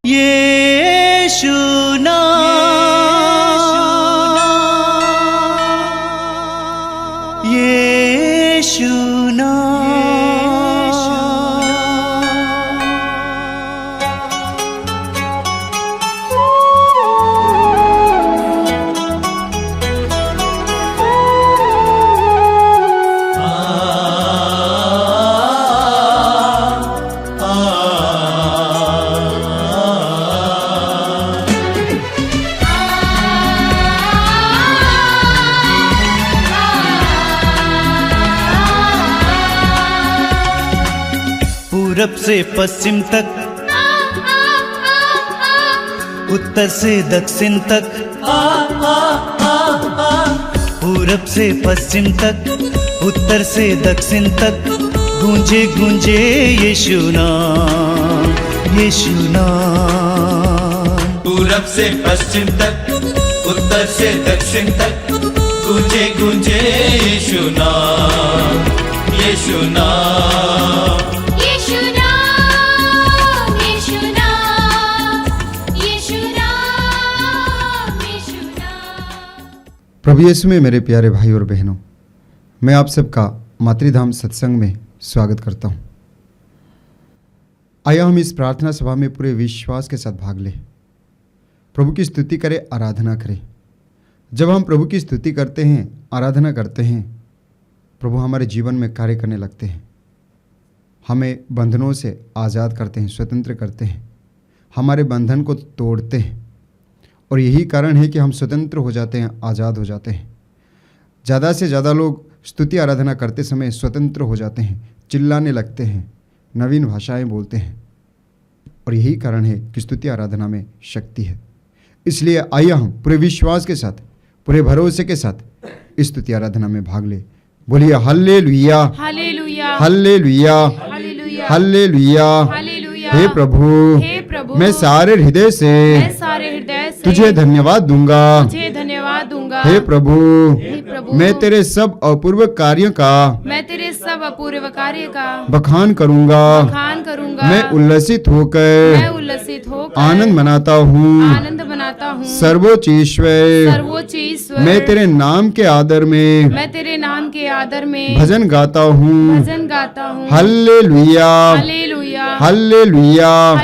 यीशु नाम, यीशु पूरब से पश्चिम तक, उत्तर से दक्षिण तक, पूरब से पश्चिम तक, उत्तर से दक्षिण तक, गूंजे गूंजे यीशु नाम, यीशु नाम। पूरब से पश्चिम तक, उत्तर से दक्षिण तक, गूंजे गूंजे यीशु नाम, यीशु नाम। प्रभु यीशु में मेरे प्यारे भाई और बहनों, मैं आप सबका मातृधाम सत्संग में स्वागत करता हूं। आइए हम इस प्रार्थना सभा में पूरे विश्वास के साथ भाग लें, प्रभु की स्तुति करें, आराधना करें। जब हम प्रभु की स्तुति करते हैं, आराधना करते हैं, प्रभु हमारे जीवन में कार्य करने लगते हैं, हमें बंधनों से आज़ाद करते हैं, स्वतंत्र करते हैं, हमारे बंधन को तोड़ते हैं। और यही कारण है कि हम स्वतंत्र हो जाते हैं, आज़ाद हो जाते हैं। ज़्यादा से ज़्यादा लोग स्तुति आराधना करते समय स्वतंत्र हो जाते हैं, चिल्लाने लगते हैं, नवीन भाषाएं बोलते हैं। और यही कारण है कि स्तुति आराधना में शक्ति है। इसलिए आइए हम पूरे विश्वास के साथ, पूरे भरोसे के साथ इस स्तुति आराधना में भाग ले। बोलिए hallelujah, hallelujah, hallelujah, hallelujah, hallelujah. Hallelujah. हे प्रभु, मैं सारे हृदय से तुझे धन्यवाद दूंगा। तुझे धन्यवाद दूंगा। हे प्रभु, मैं तेरे सब अपूर्व कार्यों का बखान करूंगा। मैं उल्लसित होकर आनंद मनाता हूँ। सर्वोच्च ईश्वर, मैं तेरे नाम के आदर में भजन गाता हूँ। Hallelujah, hallelujah.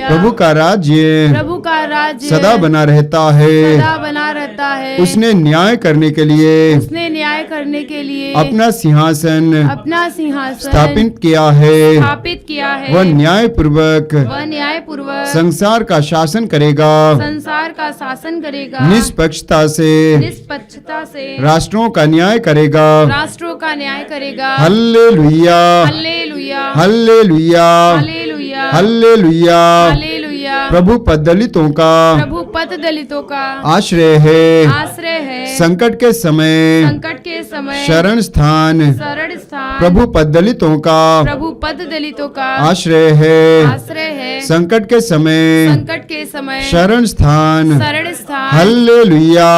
प्रभु का राज्य सदा बना रहता है। उसने न्याय करने के लिए अपना सिंहासन स्थापित किया है। वह न्याय पूर्वक संसार का शासन करेगा। निष्पक्षता से राष्ट्रों का न्याय करेगा। Hallelujah, hallelujah, hallelujah. प्रभु पद दलितों का आश्रय है। संकट के समय शरण स्थान। प्रभु पद दलितों का आश्रय है। संकट के समय शरण स्थान। Hallelujah,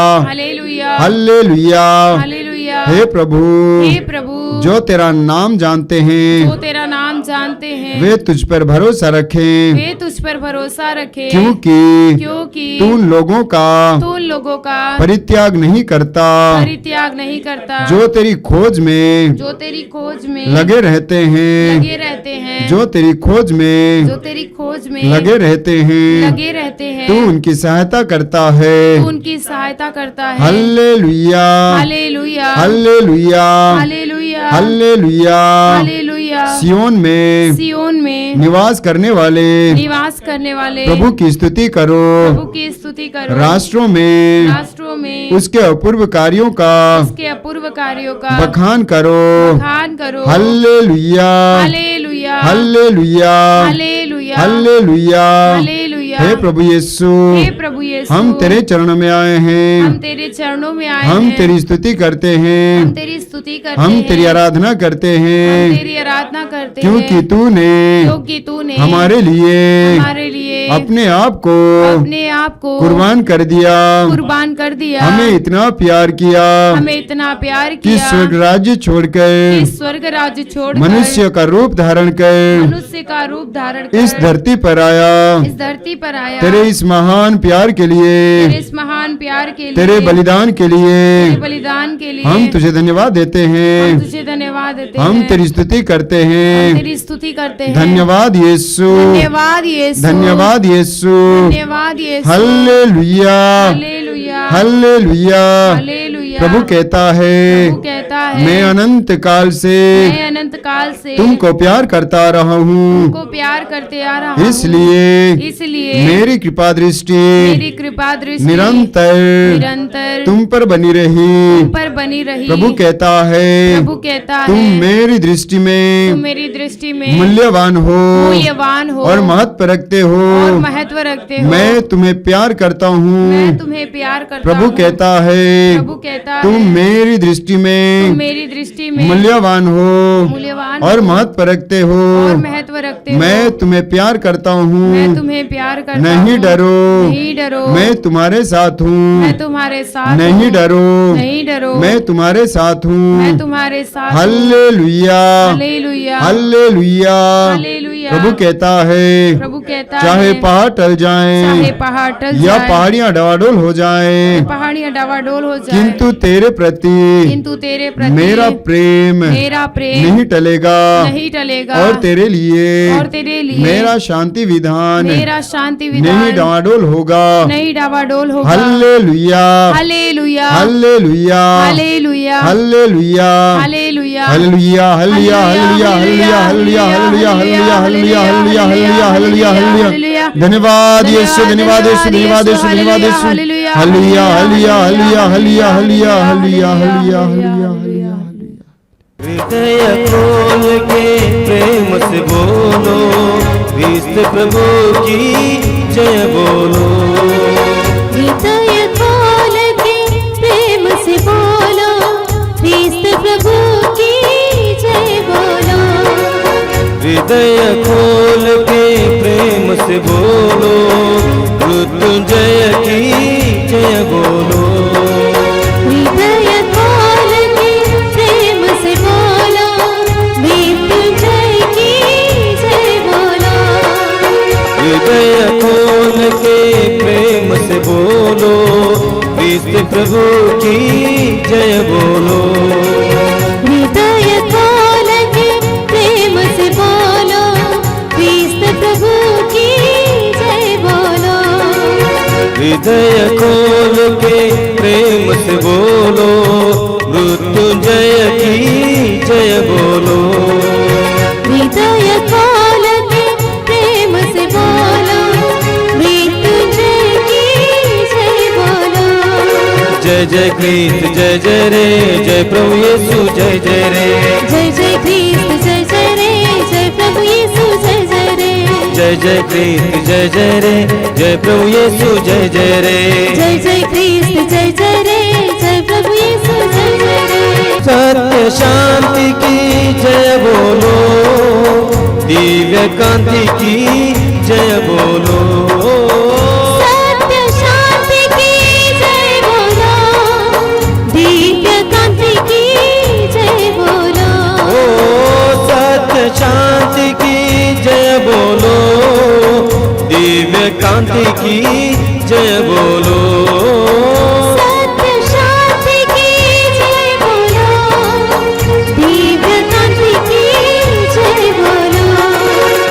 hallelujah. हे प्रभु, जो तेरा नाम जानते हैं वे तुझ पर भरोसा रखें। क्योंकि तू उन लोगों का परित्याग नहीं करता जो तेरी खोज में लगे रहते हैं। जो तेरी खोज में लगे रहते हैं। तू उनकी सहायता करता है। Hallelujah, hallelujah, hallelujah. सियोन में निवास करने वाले प्रभु की स्तुति करो। राष्ट्रों में उसके अपूर्व कार्यों का बखान करो। Hallelujah, hallelujah, hallelujah. हे प्रभु यीशु, प्रभु यीशु, हम तेरे चरणों में आए हैं, हम तेरे चरणों में आए हम हैं, तेरी स्तुति करते हम हैं, तेरी स्तुति करते हम हैं, तेरी आराधना करते हम हैं, तेरी आराधना करते क्योंकि हैं, तूने क्योंकि तूने हमारे लिए हमारे लिए अपने आप को अपने आप को कुर्बान कर दिया, कुर्बान कर दिया, हमें इतना प्यार किया हमें इतना प्यार कि किया स्वर्ग राज्य छोड़कर कि स्वर्ग राज्य छोड़कर मनुष्य का रूप धारण कर मनुष्य का रूप धारण कर इस धरती पर आया। इस धरती पर आया। तेरे इस महान प्यार के लिए, तेरे इस महान प्यार के लिए, तेरे बलिदान के लिए तेरे बलिदान के लिए हम तुझे धन्यवाद देते हम हैं, तुझे धन्यवाद देते हैं, हम तेरी स्तुति करते हम हैं। तेरी स्तुति करते हैं। धन्यवाद यीशु, धन्यवाद यीशु, धन्यवाद यीशु, धन्यवाद Yeshu, hallelujah, hallelujah, hallelujah. Hallelujah. प्रभु कहता है, प्रभु कहता है, मैं अनंत काल से मैं अनंत काल से तुमको प्यार करता रहा हूँ, तुमको प्यार करते आ रहा हूँ। इसलिए मेरी कृपा दृष्टि मेरी कृपा दृष्टि निरंतर निरंतर तुम पर बनी रही। तुम पर बनी रही। प्रभु कहता है, प्रभु कहता तुम है, मेरी दृष्टि तुम में मेरी दृष्टि में मूल्यवान हो मूल्यवान हो और महत्व रखते हो। और महत्व रखते हो। मैं तुम्हें प्यार करता मैं हूँ। तुम्हें प्यार करता प्रभु हूँ। कहता है, प्रभु कहता तुम है, मेरी दृष्टि तुम में मेरी दृष्टि में मूल्यवान हो मूल्यवान और हो महत्व रखते हो। और महत्व रखते हो। मैं तुम्हें प्यार करता मैं हूँ, तुम्हें प्यार करता नहीं हूँ। डरो, नहीं डरो, मैं तुम्हारे साथ हूँ। मैं तुम्हारे साथ नहीं हूँ। डरो, नहीं डरो, मैं तुम्हारे साथ मैं हूँ। तुम्हारे साथ हूँ। Hallelujah, hallelujah, hallelujah. हालेलुया। प्रभु कहता है, प्रभु कहता चाहे है, पहाड़ टल चाहे जाएं पहाड़ टल या जाए, पहाड़ियां डवाडोल हो जाएं, पहाड़ियां डावाडोल हो जाए, किंतु तेरे प्रति किंतु तेरे प्रति मेरा प्रेम नहीं टलेगा नहीं टलेगा और तेरे लिए और तेरे लिए मेरा शांति विधान मेरा शांति नहीं विधान डवाडोल होगा। नहीं डावाडोल होगा। Hallelujah, hallelujah, hallelujah, hallelujah, hallelujah, hallelujah, hallelujah, hallelujah, hallelujah, hallelujah, hallelujah, hallelujah, hallelujah, hallelujah, hallelujah, hallelujah, hallelujah. धन्यवाद यीशु, धन्यवाद यीशु, धन्यवाद यीशु, धन्यवाद Yeshu. Hallelujah, hallelujah, hallelujah, hallelujah, hallelujah, hallelujah, hallelujah, hallelujah. हृदय खोल के प्रेम से बोलो, क्रिस्त प्रभु की जय बोलो। हृदय खोल के प्रेम से बोलो, क्रिस्त प्रभु की जय बोलो। हृदय खोल के प्रेम से बोलो, मृत्युंजय की जय बोलो। हृदय खोल के प्रेम से बोलो, मृत्युंजय की जय बोलो। हृदय खोल के प्रेम से बोलो, क्रिस्त प्रभु की जय बोलो। हृदय खोल के प्रेम से बोलो, क्रिस्त प्रभु की जय बोलो। हृदय खोल के प्रेम से बोलो, मृत्युंजय की जय बोलो। हृदय खोल के प्रेम से बोलो, मृत्युंजय की जय बोलो। जय जय क्रिस्त जय जय रे, जय प्रभु यीशु जय जय रे। जय जय क्रिस्त जय जय रे, जय प्रभु यीशु जय जय रे। जय जय क्रिस्त जय जय रे, जय प्रभु यीशु जय जय रे। जय जय क्रिस्त जय जय रे, जय प्रभु यीशु जय जय रे। सत्य शांति की जय बोलो, दिव्य कांति की जय बोलो। सत्य शांति की जय बोलो, दिव्य कांति की जय बोलो। ओ सत्य शांति की जय बोलो, दिव्य कांति की जय बोलो। सत्य शांति की जय बोलो, दिव्य कांति की जय बोलो।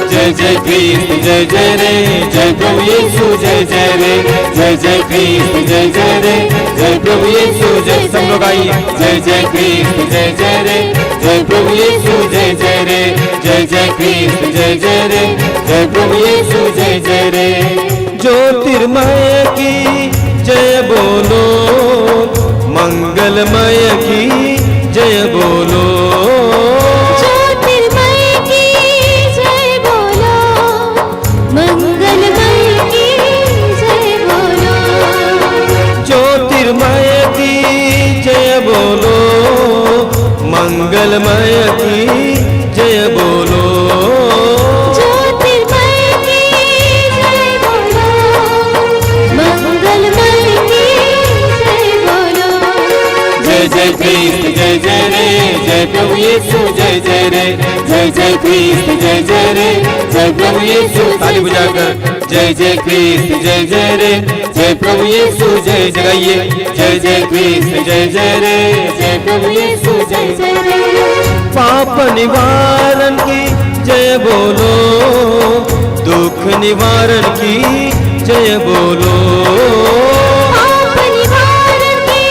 जय जय क्रिस्त जय जय रे, जय प्रभु यीशु जय जय रे। जय जय क्रिस्त जय जय रे, जय प्रभु यीशु जय। सब लोग आइए। जय जय क्रिस्त जय जय रे, जय प्रभु यीशु जय जय रे। जय जय क्रिस्त जय जय रे, जय प्रभु यीशु जय जय रे। ज्योतिर्मय की जय बोलो, मंगलमय की जय बोलो। ज्योतिर्मय की जय बोलो, मंगलमय की जय बोलो। क्रिस्त जय जय रे, जय प्रभु यीशु जय जय रे, जय क्रिस्त जय जय रे, जय प्रभु यीशु। ताली बजाकर जय क्रिस्त जय जय रे, जय प्रभु यीशु जय जगाइए, जय क्रिस्त जय जय रे, जय प्रभु यीशु जय जय रे। पाप निवारण की जय बोलो, दुख निवारण की जय बोलो, पाप निवारण की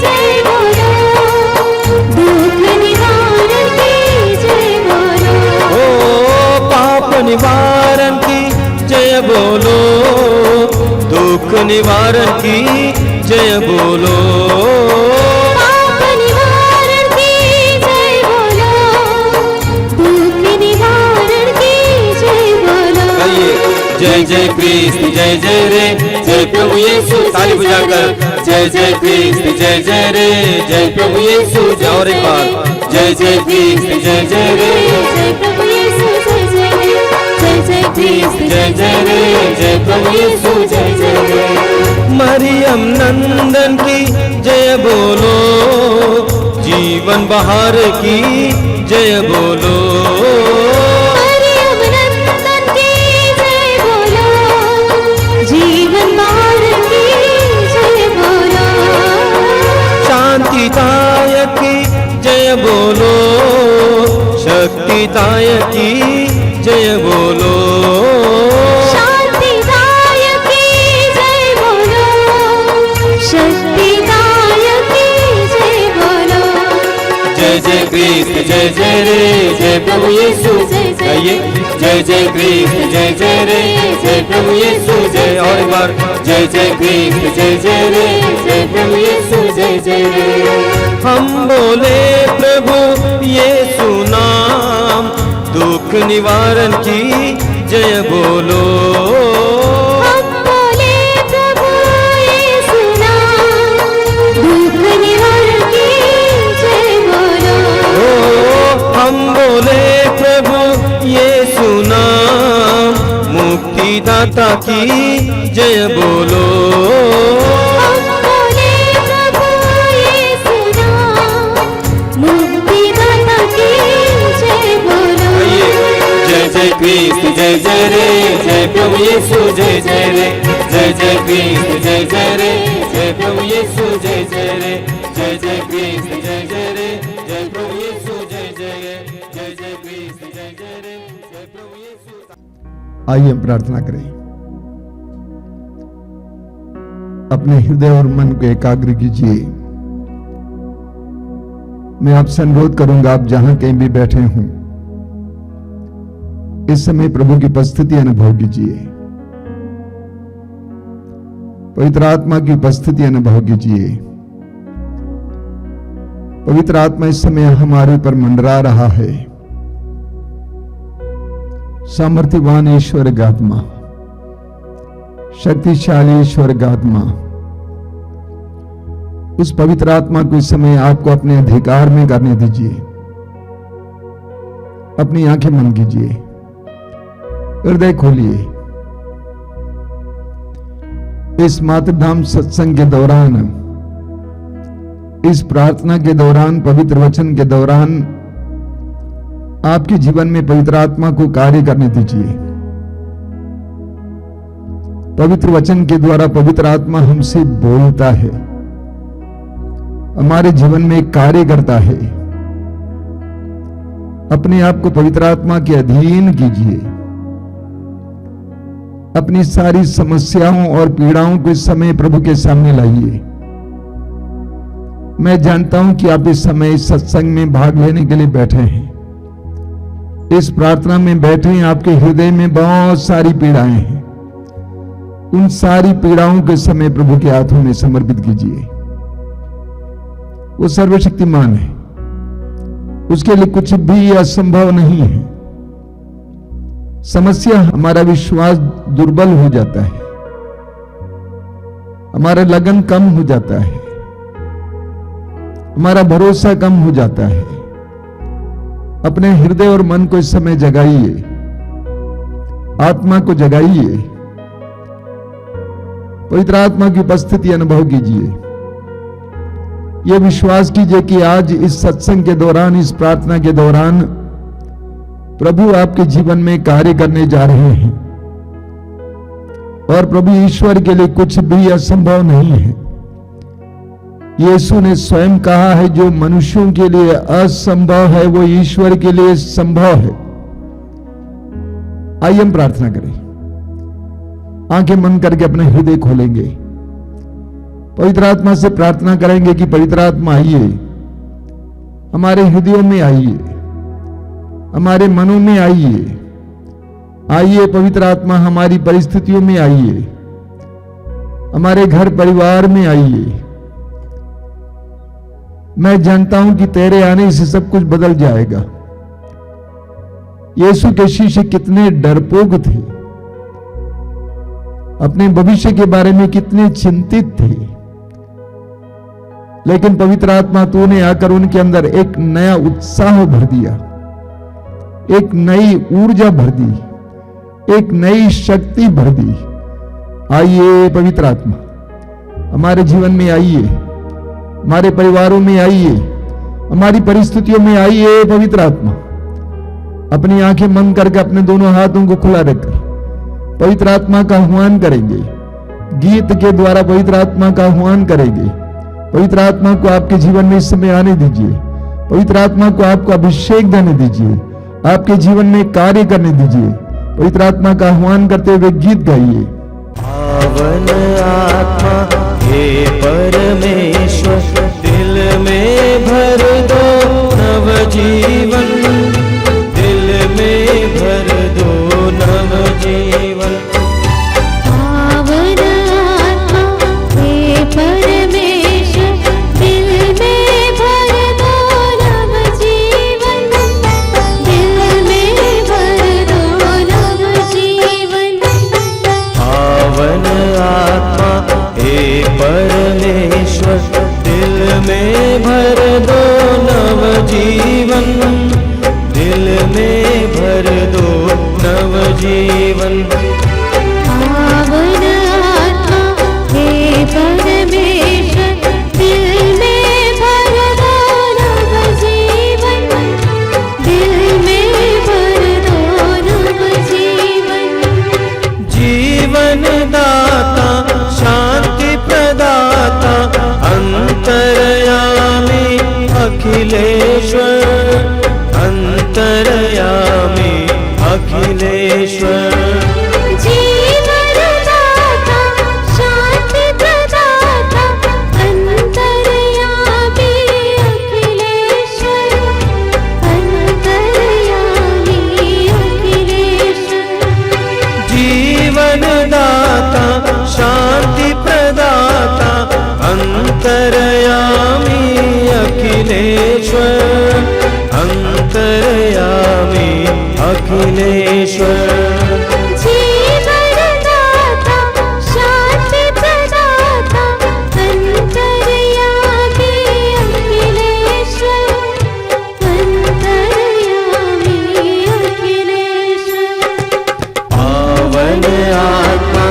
जय बोलो, दुख निवारण की जय बोलो, ओ पाप निवारण की जय बोलो, दुख निवारण की जय बोलो, पाप निवारण की जय बोलो, दुख निवारण की जय बोलो। जय क्रिस्त जय जय रे, जय प्रभु यीशु। ताली बजाकर जय क्रिस्त जय जय रे, जय प्रभु यीशु। और एक बार जय क्रिस्त जय जय रे, जय प्रभु यीशु जय जय रे, जय क्रिस्त जय जय रे, जय प्रभु यीशु जय जय रे। मरियम नंदन की जय बोलो, जीवन बहार की जय बोलो, मरियम नंदन की जय बोलो, जीवन बहार की जय बोलो, शांति दायक की जय बोलो, शक्ति दायक की जय बोलो, शांति दायक की जय बोलो, शक्ति दायक की जय बोलो। जय क्रिस्त जय जय रे, जय प्रभु यीशु गाइए, जय क्रिस्त जय जय रे, जय प्रभु यीशु जय। और एक बार जय क्रिस्त जय जय रे, जय प्रभु यीशु जय जय रे। हम बोले प्रभु यीशु नाम, दुख निवारण की जय बोलो, हम बोले प्रभु यीशु नाम, दुख निवारण की जय बोलो, हम बोले प्रभु यीशु नाम, मुक्तिदाता की जय बोलो, हम बोले प्रभु यीशु नाम, मुक्तिदाता की जय बोलो। जय क्रिस्त जय जय रे, जय प्रभु यीशु जय जय रे, जय क्रिस्त जय जय रे, जय प्रभु यीशु जय जय रे, जय क्रिस्त जय जय रे, जय प्रभु यीशु जय जय रे, जय क्रिस्त जय जय रे, जय प्रभु यीशु। आइए हम प्रार्थना करें। अपने हृदय और मन को एकाग्र कीजिए। मैं आपसे अनुरोध करूंगा, आप जहां कहीं भी बैठे हों, इस समय प्रभु की उपस्थिति अनुभव कीजिए। पवित्र आत्मा की उपस्थिति अनुभव कीजिए। पवित्र आत्मा इस समय हमारे ऊपर मंडरा रहा है। सामर्थ्यवान ईश्वर आत्मा, शक्तिशाली ईश्वर आत्मा, उस पवित्र आत्मा को इस समय आपको अपने अधिकार में करने दीजिए। अपनी आंखें बंद कीजिए, हृदय खोलिए। इस मातृधाम सत्संग के दौरान, इस प्रार्थना के दौरान, पवित्र वचन के दौरान आपके जीवन में पवित्र आत्मा को कार्य करने दीजिए। पवित्र वचन के द्वारा पवित्र आत्मा हमसे बोलता है, हमारे जीवन में कार्य करता है। अपने आप को पवित्र आत्मा के अधीन कीजिए। अपनी सारी समस्याओं और पीड़ाओं को इस समय प्रभु के सामने लाइए। मैं जानता हूं कि आप इस समय इस सत्संग में भाग लेने के लिए बैठे हैं, इस प्रार्थना में बैठे हैं। आपके हृदय में बहुत सारी पीड़ाएं हैं। उन सारी पीड़ाओं के समय प्रभु के हाथों में समर्पित कीजिए। वो सर्वशक्तिमान है, उसके लिए कुछ भी असंभव नहीं है। समस्या हमारा विश्वास दुर्बल हो जाता है, हमारा लगन कम हो जाता है, हमारा भरोसा कम हो जाता है। अपने हृदय और मन को इस समय जगाइए, आत्मा को जगाइए, पवित्र आत्मा की उपस्थिति अनुभव कीजिए। ये विश्वास कीजिए कि आज इस सत्संग के दौरान, इस प्रार्थना के दौरान प्रभु आपके जीवन में कार्य करने जा रहे हैं और प्रभु ईश्वर के लिए कुछ भी असंभव नहीं है। यीशु ने स्वयं कहा है, जो मनुष्यों के लिए असंभव है वो ईश्वर के लिए संभव है। आइए हम प्रार्थना करें, आंखें बंद करके अपने हृदय खोलेंगे, पवित्र आत्मा से प्रार्थना करेंगे कि पवित्र आत्मा आइए, हमारे हृदयों में आइए, हमारे मनों में आइए। आइए पवित्र आत्मा, हमारी परिस्थितियों में आइए, हमारे घर परिवार में आइए। मैं जानता हूं कि तेरे आने से सब कुछ बदल जाएगा। यीशु के शिष्य कितने डरपोक थे, अपने भविष्य के बारे में कितने चिंतित थे, लेकिन पवित्र आत्मा तूने आकर उनके अंदर एक नया उत्साह भर दिया, एक नई ऊर्जा भर दी, एक नई शक्ति भर दी। आइए पवित्र आत्मा, हमारे जीवन में आइए, हमारे परिवारों में आइए, हमारी परिस्थितियों में आइए। पवित्र आत्मा, अपनी आंखें बंद करके अपने दोनों हाथों को खुला रखकर पवित्र आत्मा का आह्वान करेंगे। गीत के द्वारा पवित्र आत्मा का आह्वान करेंगे। पवित्र आत्मा को आपके जीवन में इस समय आने दीजिए। पवित्र आत्मा को आपको अभिषेक देने दीजिए, आपके जीवन में कार्य करने दीजिए। पवित्र आत्मा का आह्वान करते हुए गीत गाइए। पावन आत्मा हे परमेश्वर, दिल में भर दो नव जीवन, दिल में भर दो नव जीवन। पावन आत्मा हे परमेश्वर, दिल में भर दो नव जीवन, दिल में भर दो नव जीवन। पावन आत्मा हे परमेश्वर, दिल में भर दो नव जीवन, दिल में भर दो नव जीवन। पावन आत्मा हे परमेश्वर, दिल में भर दो नव जीवन, दिल में भर दो नव जीवन। जीवन दाता, शांति प्रदाता, अंतर्यामी अखिलेश्वर, अंतर्यामी अखिलेश्वर। जीवन दाता, शांति प्रदाता, अंतर्यामी अखिलेश्वर, अंतर्यामी अखिलेश्वर। जीवन दाता, शांति प्रदाता, अंतर्यामी अखिलेश्वर, अंतर्यामी अखिलेश्वर। जीवन दाता, शांति प्रदाता, अंतर्यामी अखिलेश्वर, अंतर्यामी अखिलेश्वर। पावन आत्मा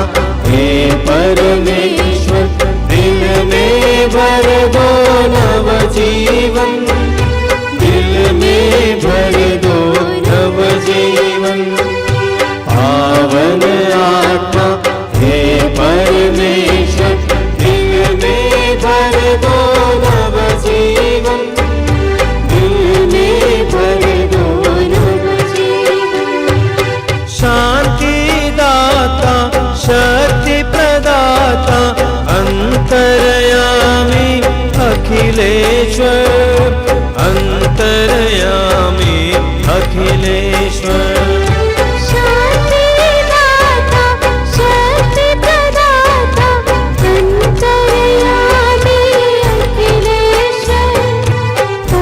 हे परमेश्वर, दिल में भर दो नव जीवन, दिल में भर दो नव जीवन। पावन आत्मा हे परमेश्वर, दिल में भर दो नव जीवन, दिल में भर दो नव जीवन। शांति दाता, शक्ति प्रदाता, अंतर्यामी अखिलेश्वर, अंतर्यामी अखिलेश्वर। शांति दाता, शक्ति प्रदाता, अंतर्यामी अखिलेश्वर,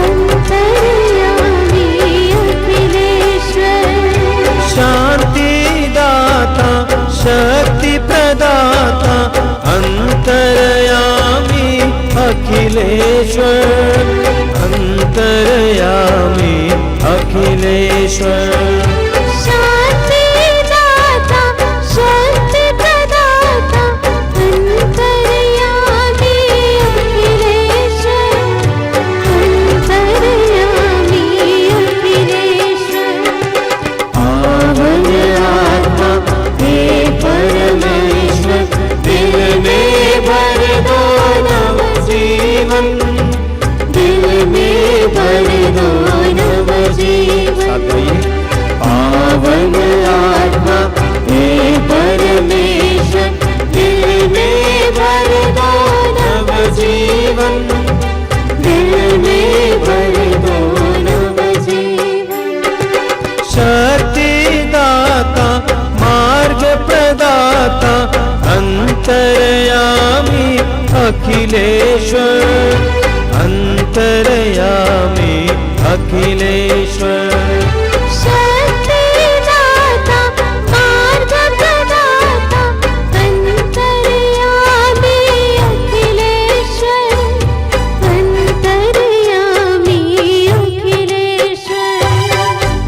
अंतर्यामी अखिलेश्वर। शांति दाता, शक्ति प्रदाता, अंतर्यामी अखिलेश्वर, अंतर्यामी अखिलेश्वर। शांति दाता, शक्ति प्रदाता, अंतर्यामी अखिलेश्वर, अंतर्यामी अखिलेश्वर अंतर्यामी अखिलेश्वर शक्तिदाता मार्गप्रदाता अंतर्यामी अखिलेश्वर अंतर्यामी अखिलेश्वर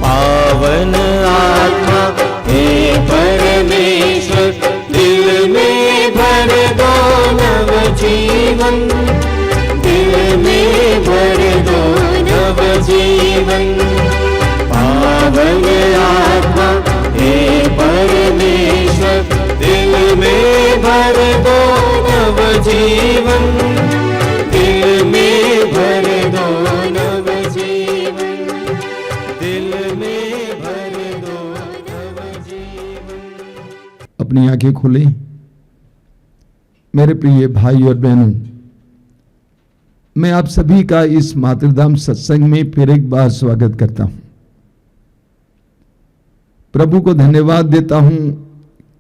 पावन आत्मा हे परमेश्वर दिल में भर दो नव जीवन दिल में भर दो नव जीवन पावन आत्मा हे परमेश्वर दिल में भर दो नव जीवन दिल में भर दो नव जीवन दिल में भर दो नव जीवन। अपनी आंखें खोलें। मेरे प्रिय भाई और बहनों, मैं आप सभी का इस मातृधाम सत्संग में फिर एक बार स्वागत करता हूं। प्रभु को धन्यवाद देता हूं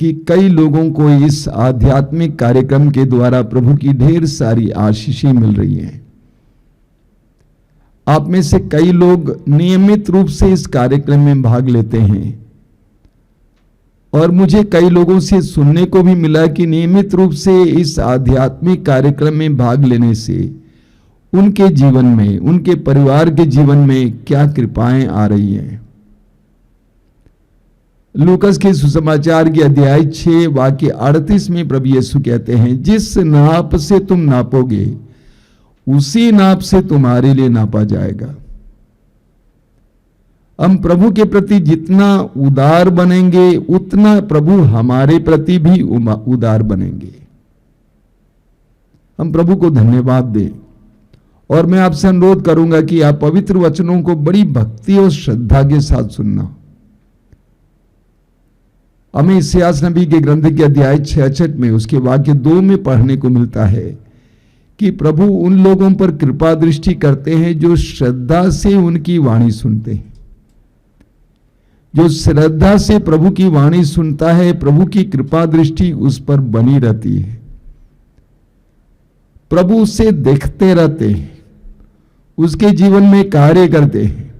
कि कई लोगों को इस आध्यात्मिक कार्यक्रम के द्वारा प्रभु की ढेर सारी आशीषें मिल रही हैं। आप में से कई लोग नियमित रूप से इस कार्यक्रम में भाग लेते हैं और मुझे कई लोगों से सुनने को भी मिला कि नियमित रूप से इस आध्यात्मिक कार्यक्रम में भाग लेने से उनके जीवन में, उनके परिवार के जीवन में क्या कृपाएं आ रही हैं। लूकस के सुसमाचार के अध्याय 6 वाक्य 38 में प्रभु यीशु कहते हैं, जिस नाप से तुम नापोगे उसी नाप से तुम्हारे लिए नापा जाएगा। हम प्रभु के प्रति जितना उदार बनेंगे उतना प्रभु हमारे प्रति भी उदार बनेंगे। हम प्रभु को धन्यवाद दें और मैं आपसे अनुरोध करूंगा कि आप पवित्र वचनों को बड़ी भक्ति और श्रद्धा के साथ सुनना। हमें इस्यास नबी के ग्रंथ के अध्याय 66 में उसके वाक्य 2 में पढ़ने को मिलता है कि प्रभु उन लोगों पर कृपा दृष्टि करते हैं जो श्रद्धा से उनकी वाणी सुनते हैं। जो श्रद्धा से प्रभु की वाणी सुनता है, प्रभु की कृपा दृष्टि उस पर बनी रहती है। प्रभु उसे देखते रहते हैं, उसके जीवन में कार्य करते हैं।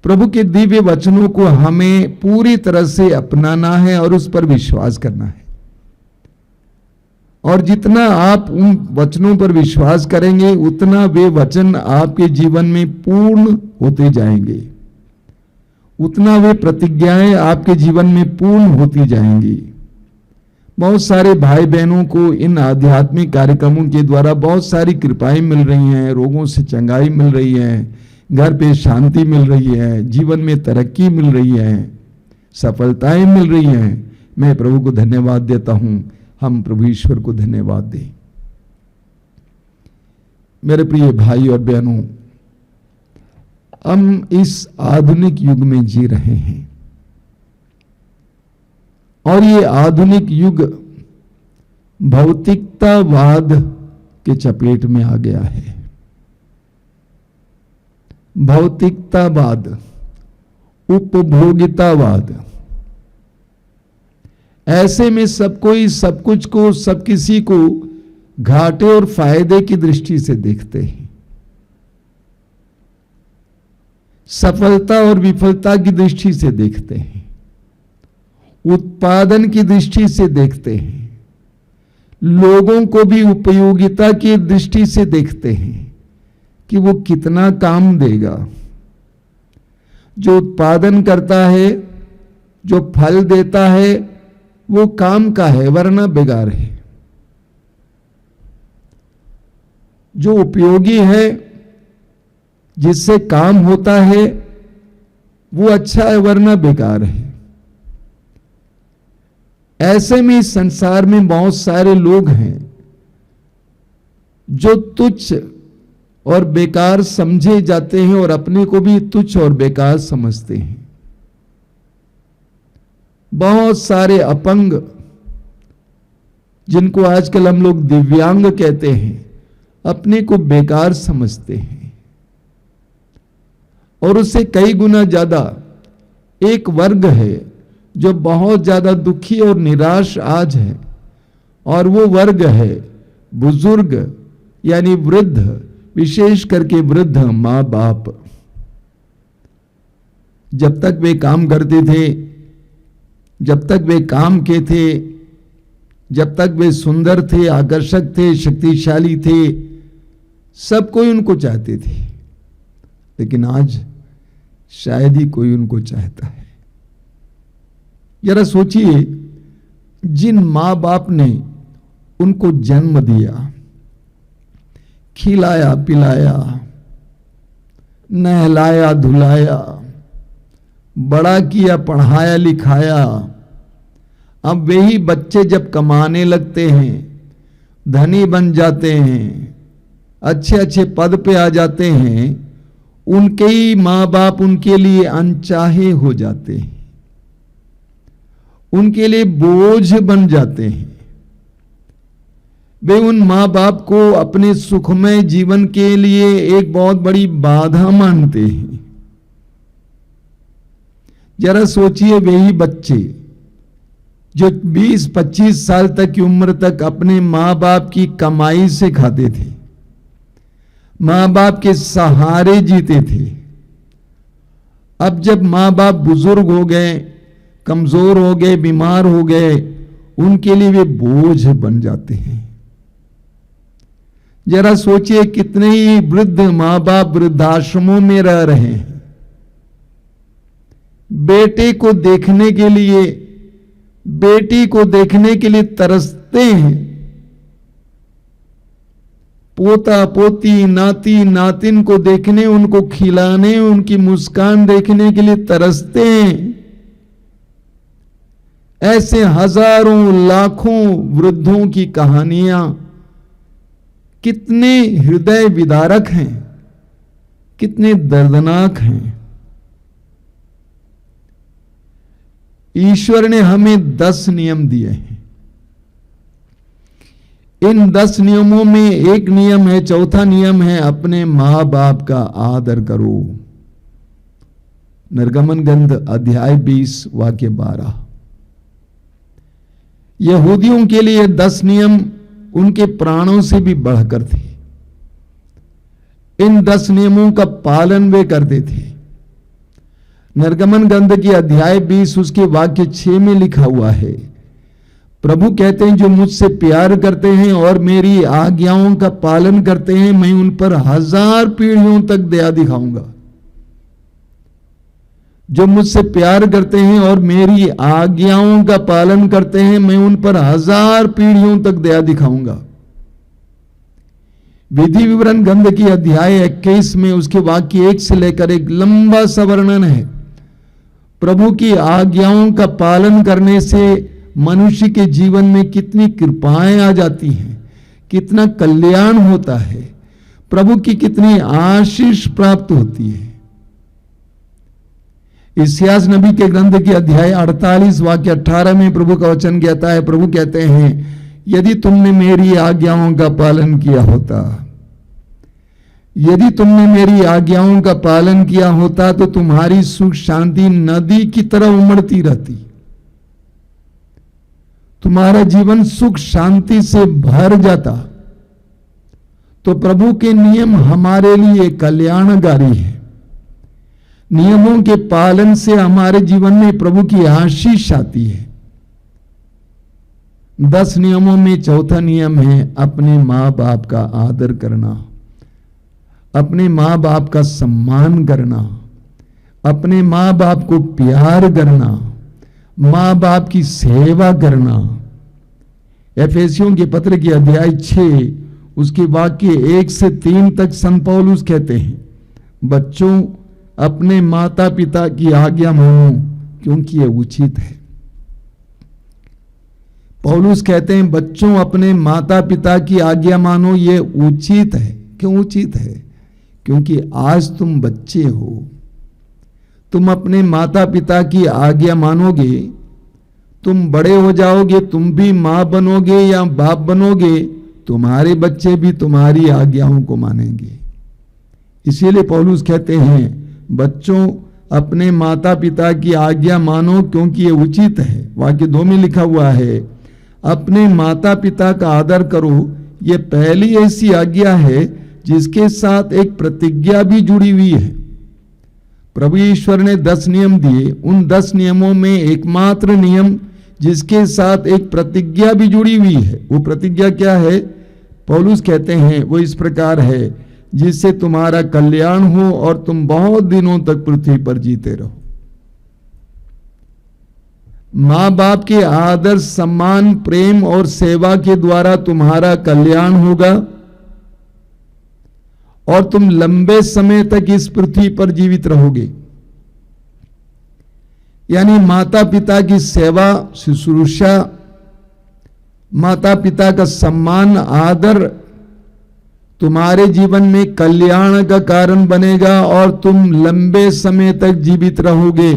प्रभु के दिव्य वचनों को हमें पूरी तरह से अपनाना है और उस पर विश्वास करना है। और जितना आप उन वचनों पर विश्वास करेंगे उतना वे वचन आपके जीवन में पूर्ण होते जाएंगे, उतना वे प्रतिज्ञाएं आपके जीवन में पूर्ण होती जाएंगी। बहुत सारे भाई बहनों को इन आध्यात्मिक कार्यक्रमों के द्वारा बहुत सारी कृपाएं मिल रही हैं, रोगों से चंगाई मिल रही है, घर पे शांति मिल रही है, जीवन में तरक्की मिल रही है, सफलताएं मिल रही हैं। मैं प्रभु को धन्यवाद देता हूं। हम प्रभु ईश्वर को धन्यवाद दें। मेरे प्रिय भाई और बहनों, हम इस आधुनिक युग में जी रहे हैं और ये आधुनिक युग भौतिकतावाद के चपेट में आ गया है। भौतिकतावाद, उपभोगितावाद, ऐसे में सब कोई सब कुछ को, सब किसी को घाटे और फायदे की दृष्टि से देखते हैं। सफलता और विफलता की दृष्टि से देखते हैं, उत्पादन की दृष्टि से देखते हैं, लोगों को भी उपयोगिता की दृष्टि से देखते हैं कि वो कितना काम देगा। जो उत्पादन करता है, जो फल देता है, वो काम का है वरना बेकार है। जो उपयोगी है, जिससे काम होता है, वो अच्छा है वरना बेकार है। ऐसे में इस संसार में बहुत सारे लोग हैं जो तुच्छ और बेकार समझे जाते हैं और अपने को भी तुच्छ और बेकार समझते हैं। बहुत सारे अपंग, जिनको आजकल हम लोग दिव्यांग कहते हैं, अपने को बेकार समझते हैं। और उससे कई गुना ज्यादा एक वर्ग है जो बहुत ज्यादा दुखी और निराश आज है। और वो वर्ग है बुजुर्ग यानी वृद्ध, विशेष करके वृद्ध माँ बाप। जब तक वे काम करते थे, जब तक वे काम के थे, जब तक वे सुंदर थे, आकर्षक थे, शक्तिशाली थे, सब कोई उनको चाहते थे। लेकिन आज शायद ही कोई उनको चाहता है। जरा सोचिए, जिन माँ बाप ने उनको जन्म दिया, खिलाया पिलाया, नहलाया धुलाया, बड़ा किया, पढ़ाया लिखाया, अब वही बच्चे जब कमाने लगते हैं, धनी बन जाते हैं, अच्छे अच्छे पद पे आ जाते हैं, उनके ही माँ बाप उनके लिए अनचाहे हो जाते हैं, उनके लिए बोझ बन जाते हैं। वे उन माँ बाप को अपने सुखमय जीवन के लिए एक बहुत बड़ी बाधा मानते हैं। जरा सोचिए, वही बच्चे जो 20-25 साल तक की उम्र तक अपने माँ बाप की कमाई से खाते थे, माँ बाप के सहारे जीते थे, अब जब माँ बाप बुजुर्ग हो गए, कमजोर हो गए, बीमार हो गए, उनके लिए वे बोझ बन जाते हैं। जरा सोचिए, कितने ही वृद्ध माँ बाप वृद्धाश्रमों में रह रहे हैं, बेटे को देखने के लिए, बेटी को देखने के लिए तरसते हैं, पोता पोती नाती नातिन को देखने, उनको खिलाने, उनकी मुस्कान देखने के लिए तरसते हैं। ऐसे हजारों लाखों वृद्धों की कहानियां कितने हृदय विदारक हैं, कितने दर्दनाक हैं। ईश्वर ने हमें 10 नियम दिए हैं। इन 10 नियमों में एक नियम है, चौथा नियम है, अपने मां बाप का आदर करो। निर्गमन ग्रंथ अध्याय 20 वाक्य 12। यहूदियों के लिए 10 नियम उनके प्राणों से भी बढ़कर थे। इन 10 नियमों का पालन वे करते थे। निर्गमन ग्रंथ की अध्याय 20 उसके वाक्य 6 में लिखा हुआ है, प्रभु कहते हैं, जो मुझसे प्यार करते हैं और मेरी आज्ञाओं का पालन करते हैं, मैं उन पर 1000 पीढ़ियों तक दया दिखाऊंगा। जो मुझसे प्यार करते हैं और मेरी आज्ञाओं का पालन करते हैं, मैं उन पर 1000 पीढ़ियों तक दया दिखाऊंगा। विधि विवरण ग्रंथ की अध्याय 21 में उसके वाक्य 1 से लेकर एक लंबा सा वर्णन है। प्रभु की आज्ञाओं का पालन करने से मनुष्य के जीवन में कितनी कृपाएं आ जाती हैं, कितना कल्याण होता है, प्रभु की कितनी आशीष प्राप्त होती है। इस्यास नबी के ग्रंथ के अध्याय 48 वाक्य 18 में प्रभु का वचन कहता है, प्रभु कहते हैं, यदि तुमने मेरी आज्ञाओं का पालन किया होता, यदि तुमने मेरी आज्ञाओं का पालन किया होता तो तुम्हारी सुख शांति नदी की तरह उमड़ती रहती, तुम्हारा जीवन सुख शांति से भर जाता। तो प्रभु के नियम हमारे लिए कल्याणकारी है। नियमों के पालन से हमारे जीवन में प्रभु की आशीष आती है। 10 नियमों में चौथा नियम है अपने मां बाप का आदर करना, अपने मां बाप का सम्मान करना, अपने मां बाप को प्यार करना, मां बाप की सेवा करना। एफेसियों के पत्र की अध्याय 6 उसके वाक्य 1 से 3 तक संत पौलुस कहते हैं, बच्चों अपने माता पिता की आज्ञा मानो क्योंकि यह उचित है। पौलुस कहते हैं, बच्चों अपने माता पिता की आज्ञा मानो, ये उचित है। क्यों उचित है? क्योंकि आज तुम बच्चे हो, तुम अपने माता पिता की आज्ञा मानोगे, तुम बड़े हो जाओगे, तुम भी मां बनोगे या बाप बनोगे, तुम्हारे बच्चे भी तुम्हारी आज्ञाओं को मानेंगे। इसीलिए पौलुस कहते हैं, बच्चों अपने माता पिता की आज्ञा मानो क्योंकि ये उचित है। वाक्य 2 में लिखा हुआ है, अपने माता पिता का आदर करो, ये पहली ऐसी आज्ञा है जिसके साथ एक प्रतिज्ञा भी जुड़ी हुई है। प्रभु ईश्वर ने 10 नियम दिए, उन 10 नियमों में एकमात्र नियम जिसके साथ एक प्रतिज्ञा भी जुड़ी हुई है, वो प्रतिज्ञा क्या है? पौलुस कहते हैं वो इस प्रकार है, जिससे तुम्हारा कल्याण हो और तुम बहुत दिनों तक पृथ्वी पर जीते रहो। माँ बाप के आदर, सम्मान, प्रेम और सेवा के द्वारा तुम्हारा कल्याण होगा और तुम लंबे समय तक इस पृथ्वी पर जीवित रहोगे। यानी माता पिता की सेवा, शुश्रूषा, माता पिता का सम्मान, आदर तुम्हारे जीवन में कल्याण का कारण बनेगा और तुम लंबे समय तक जीवित रहोगे।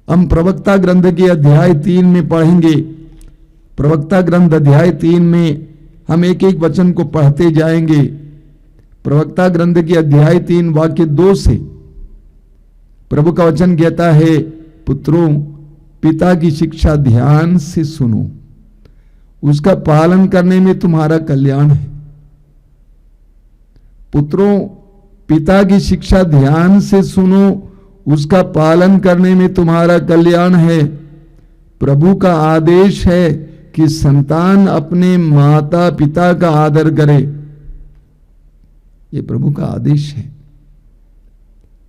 हम प्रवक्ता ग्रंथ के अध्याय 3 में पढ़ेंगे। प्रवक्ता ग्रंथ अध्याय 3 में हम एक एक वचन को पढ़ते जाएंगे। प्रवक्ता ग्रंथ के अध्याय 3 वाक्य 2 से प्रभु का वचन कहता है, पुत्रों पिता की शिक्षा ध्यान से सुनो, उसका पालन करने में तुम्हारा कल्याण है। पुत्रों पिता की शिक्षा ध्यान से सुनो, उसका पालन करने में तुम्हारा कल्याण है। प्रभु का आदेश है कि संतान अपने माता पिता का आदर करे। ये प्रभु का आदेश है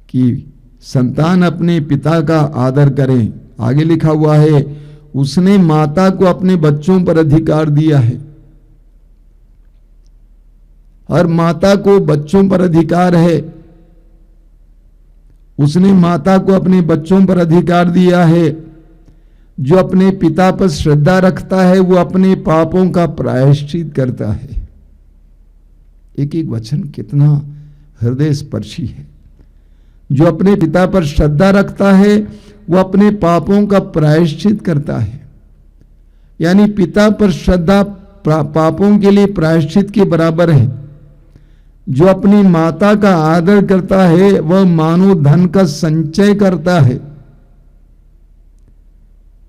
कि संतान अपने पिता का आदर करें। आगे लिखा हुआ है, उसने माता को अपने बच्चों पर अधिकार दिया है। हर माता को बच्चों पर अधिकार है। उसने माता को अपने बच्चों पर अधिकार दिया है। जो अपने पिता पर श्रद्धा रखता है वो अपने पापों का प्रायश्चित करता है। एक एक वचन कितना हृदय स्पर्शी है। जो अपने पिता पर श्रद्धा रखता है वो अपने पापों का प्रायश्चित करता है। यानी पिता पर श्रद्धा पापों के लिए प्रायश्चित के बराबर है। जो अपनी माता का आदर करता है वह मानो धन का संचय करता है।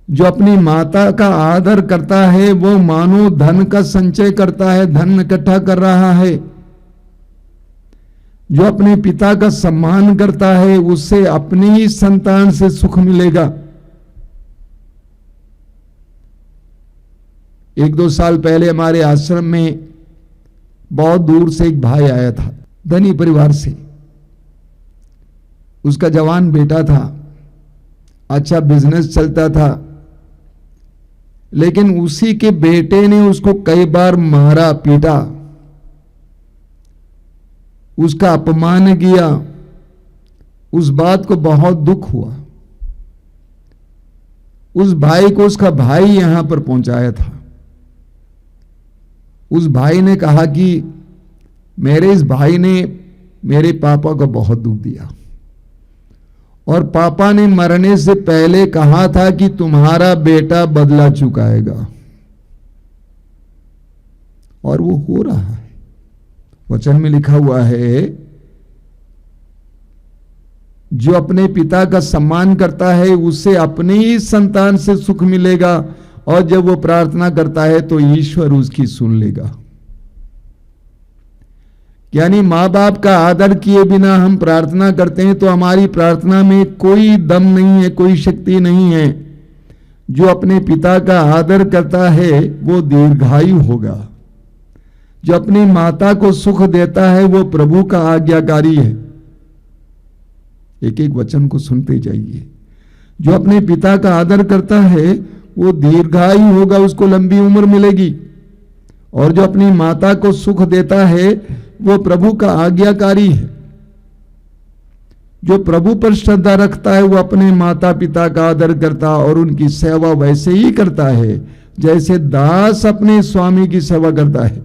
जो अपनी माता का आदर करता है वो मानो धन का संचय करता है, धन इकट्ठा कर रहा है। जो अपने पिता का सम्मान करता है उससे अपनी ही संतान से सुख मिलेगा। 1-2 साल पहले हमारे आश्रम में बहुत दूर से एक भाई आया था, धनी परिवार से। उसका जवान बेटा था, अच्छा बिजनेस चलता था, लेकिन उसी के बेटे ने उसको कई बार मारा, पीटा, उसका अपमान किया। उस बात को बहुत दुख हुआ। उस भाई को उसका भाई यहां पर पहुंचाया था। उस भाई ने कहा कि मेरे इस भाई ने मेरे पापा को बहुत दुख दिया और पापा ने मरने से पहले कहा था कि तुम्हारा बेटा बदला चुकाएगा, और वो हो रहा है। वचन में लिखा हुआ है, जो अपने पिता का सम्मान करता है उससे अपने ही संतान से सुख मिलेगा, और जब वो प्रार्थना करता है तो ईश्वर उसकी सुन लेगा। यानी माँ बाप का आदर किए बिना हम प्रार्थना करते हैं तो हमारी प्रार्थना में कोई दम नहीं है, कोई शक्ति नहीं है। जो अपने पिता का आदर करता है वो दीर्घायु होगा। जो अपनी माता को सुख देता है वो प्रभु का आज्ञाकारी है। एक एक वचन को सुनते जाइए। जो अपने पिता का आदर करता है वो दीर्घायु होगा, उसको लंबी उम्र मिलेगी। और जो अपनी माता को सुख देता है वो प्रभु का आज्ञाकारी है। जो प्रभु पर श्रद्धा रखता है वो अपने माता पिता का आदर करता और उनकी सेवा वैसे ही करता है जैसे दास अपने स्वामी की सेवा करता है।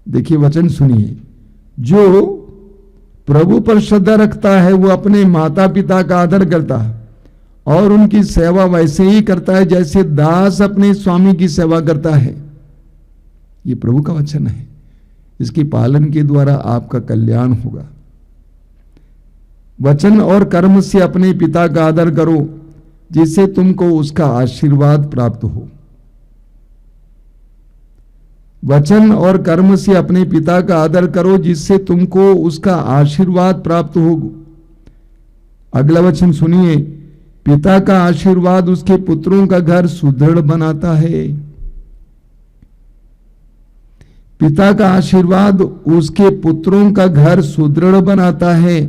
देखिए वचन सुनिए, जो प्रभु पर श्रद्धा रखता है वो अपने माता पिता का आदर करता है और उनकी सेवा वैसे ही करता है जैसे दास अपने स्वामी की सेवा करता है। ये प्रभु का वचन है। इसके पालन के द्वारा आपका कल्याण होगा। वचन और कर्म से अपने पिता का आदर करो, जिससे तुमको उसका आशीर्वाद प्राप्त हो। वचन और कर्म से अपने पिता का आदर करो, जिससे तुमको उसका आशीर्वाद प्राप्त हो। अगला वचन सुनिए, पिता का आशीर्वाद उसके पुत्रों का घर सुदृढ़ बनाता है। पिता का आशीर्वाद उसके पुत्रों का घर सुदृढ़ बनाता है।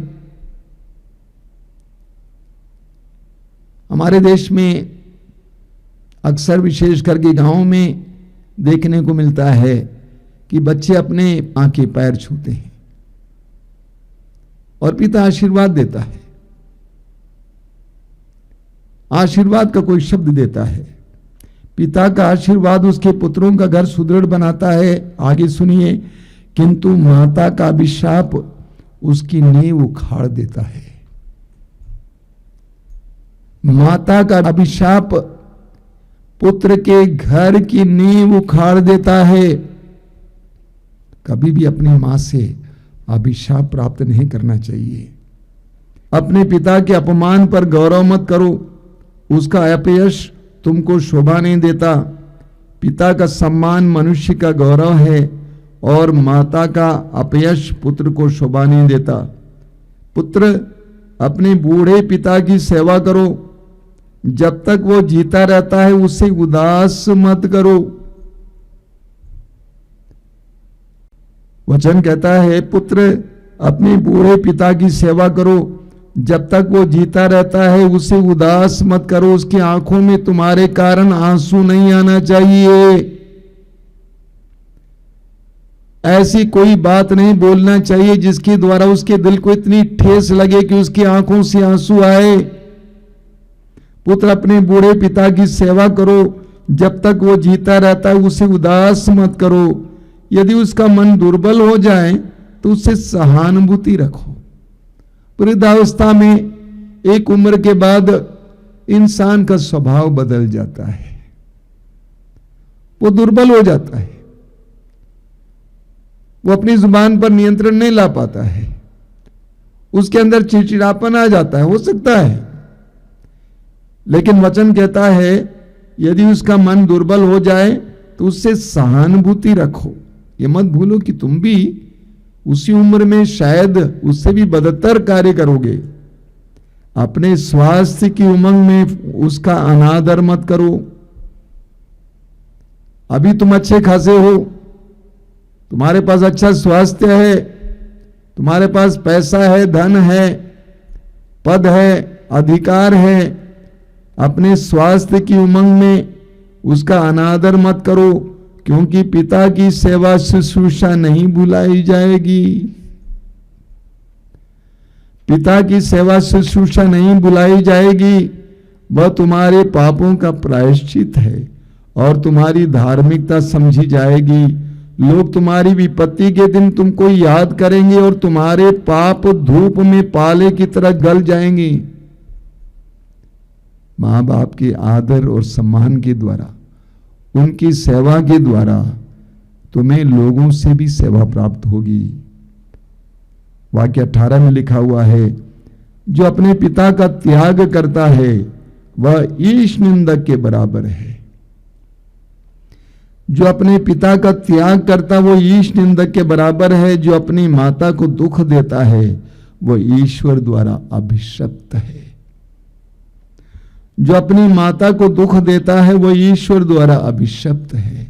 हमारे देश में अक्सर विशेष करके गांवों में देखने को मिलता है कि बच्चे अपने मां के पैर छूते हैं और पिता आशीर्वाद देता है, आशीर्वाद का कोई शब्द देता है। पिता का आशीर्वाद उसके पुत्रों का घर सुदृढ़ बनाता है। आगे सुनिए, किंतु माता का अभिशाप उसकी नींव उखाड़ देता है। माता का अभिशाप पुत्र के घर की नींव उखाड़ देता है। कभी भी अपनी मां से अभिशाप प्राप्त नहीं करना चाहिए। अपने पिता के अपमान पर गौरव मत करो, उसका अपयश तुमको शोभा नहीं देता। पिता का सम्मान मनुष्य का गौरव है और माता का अपयश पुत्र को शोभा नहीं देता। पुत्र, अपने बूढ़े पिता की सेवा करो, जब तक वो जीता रहता है उसे उदास मत करो। वचन कहता है, पुत्र अपने बूढ़े पिता की सेवा करो, जब तक वो जीता रहता है उसे उदास मत करो। उसकी आंखों में तुम्हारे कारण आंसू नहीं आना चाहिए। ऐसी कोई बात नहीं बोलना चाहिए जिसके द्वारा उसके दिल को इतनी ठेस लगे कि उसकी आंखों से आंसू आए। पुत्र, अपने बूढ़े पिता की सेवा करो, जब तक वो जीता रहता है उसे उदास मत करो। यदि उसका मन दुर्बल हो जाए तो उससे सहानुभूति रखो। वृद्धावस्था में एक उम्र के बाद इंसान का स्वभाव बदल जाता है, वो दुर्बल हो जाता है, वो अपनी जुबान पर नियंत्रण नहीं ला पाता है, उसके अंदर चिड़चिड़ापन आ जाता है, हो सकता है। लेकिन वचन कहता है, यदि उसका मन दुर्बल हो जाए तो उससे सहानुभूति रखो। ये मत भूलो कि तुम भी उसी उम्र में शायद उससे भी बदतर कार्य करोगे। अपने स्वास्थ्य की उमंग में उसका अनादर मत करो। अभी तुम अच्छे खासे हो, तुम्हारे पास अच्छा स्वास्थ्य है, तुम्हारे पास पैसा है, धन है, पद है, अधिकार है। अपने स्वास्थ्य की उमंग में उसका अनादर मत करो, क्योंकि पिता की सेवा शुश्रूषा नहीं भुलाई जाएगी। पिता की सेवा शुश्रूषा नहीं भुलाई जाएगी। वह तुम्हारे पापों का प्रायश्चित है और तुम्हारी धार्मिकता समझी जाएगी। लोग तुम्हारी विपत्ति के दिन तुमको याद करेंगे और तुम्हारे पाप धूप में पाले की तरह गल जाएंगे। मां बाप के आदर और सम्मान के द्वारा, उनकी सेवा के द्वारा तुम्हें लोगों से भी सेवा प्राप्त होगी। वाक्य 18 में लिखा हुआ है, जो अपने पिता का त्याग करता है वह ईश निंदक के बराबर है। जो अपने पिता का त्याग करता वो ईश निंदक के बराबर है। जो अपनी माता को दुख देता है वो ईश्वर द्वारा अभिशप्त है। जो अपनी माता को दुख देता है वो ईश्वर द्वारा अभिशप्त है।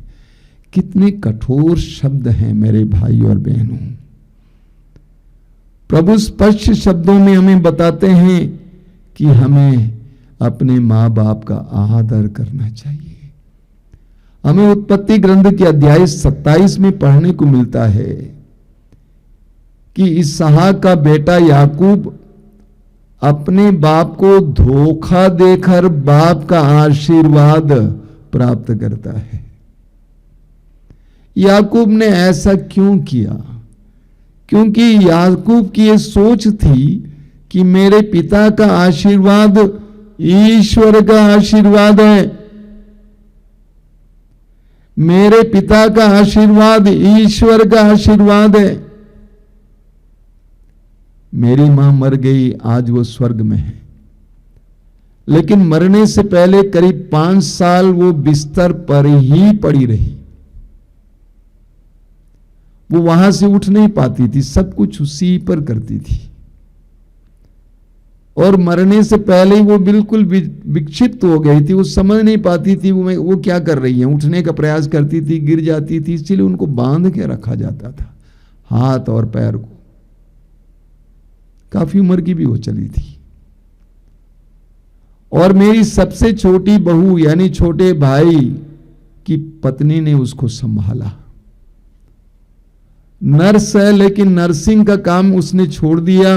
कितने कठोर शब्द हैं मेरे भाई और बहनों। प्रभु स्पष्ट शब्दों में हमें बताते हैं कि हमें अपने मां बाप का आदर करना चाहिए। हमें उत्पत्ति ग्रंथ के अध्याय 27 में पढ़ने को मिलता है कि इसहाक का बेटा याकूब अपने बाप को धोखा देकर बाप का आशीर्वाद प्राप्त करता है। याकूब ने ऐसा क्यों किया? क्योंकि याकूब की ये सोच थी कि मेरे पिता का आशीर्वाद ईश्वर का आशीर्वाद है। मेरे पिता का आशीर्वाद ईश्वर का आशीर्वाद है। मेरी मां मर गई, आज वो स्वर्ग में है, लेकिन मरने से पहले करीब 5 साल वो बिस्तर पर ही पड़ी रही। वो वहां से उठ नहीं पाती थी, सब कुछ उसी पर करती थी। और मरने से पहले ही वो बिल्कुल विक्षिप्त हो गई थी। वो समझ नहीं पाती थी वो क्या कर रही है। उठने का प्रयास करती थी, गिर जाती थी, इसलिए उनको बांध के रखा जाता था, हाथ और पैर को। काफी उम्र की भी वो चली थी। और मेरी सबसे छोटी बहू यानी छोटे भाई की पत्नी ने उसको संभाला। नर्स है, लेकिन नर्सिंग का काम उसने छोड़ दिया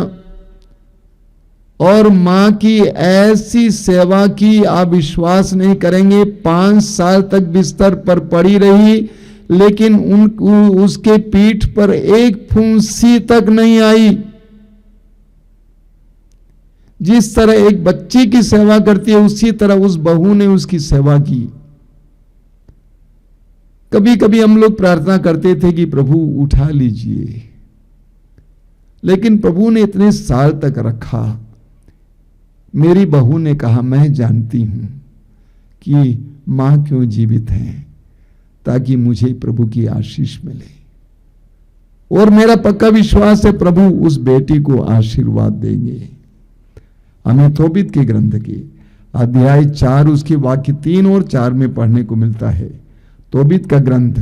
और मां की ऐसी सेवा की आप विश्वास नहीं करेंगे। 5 साल तक बिस्तर पर पड़ी रही, लेकिन उसके पीठ पर एक फुंसी तक नहीं आई। जिस तरह एक बच्ची की सेवा करती है, उसी तरह उस बहू ने उसकी सेवा की। कभी कभी हम लोग प्रार्थना करते थे कि प्रभु उठा लीजिए, लेकिन प्रभु ने इतने साल तक रखा। मेरी बहू ने कहा, मैं जानती हूं कि मां क्यों जीवित है, ताकि मुझे प्रभु की आशीष मिले। और मेरा पक्का विश्वास है प्रभु उस बेटी को आशीर्वाद देंगे। हमें तोबीत के ग्रंथ के अध्याय 4 उसके वाक्य 3 और 4 में पढ़ने को मिलता है। तोबीत का ग्रंथ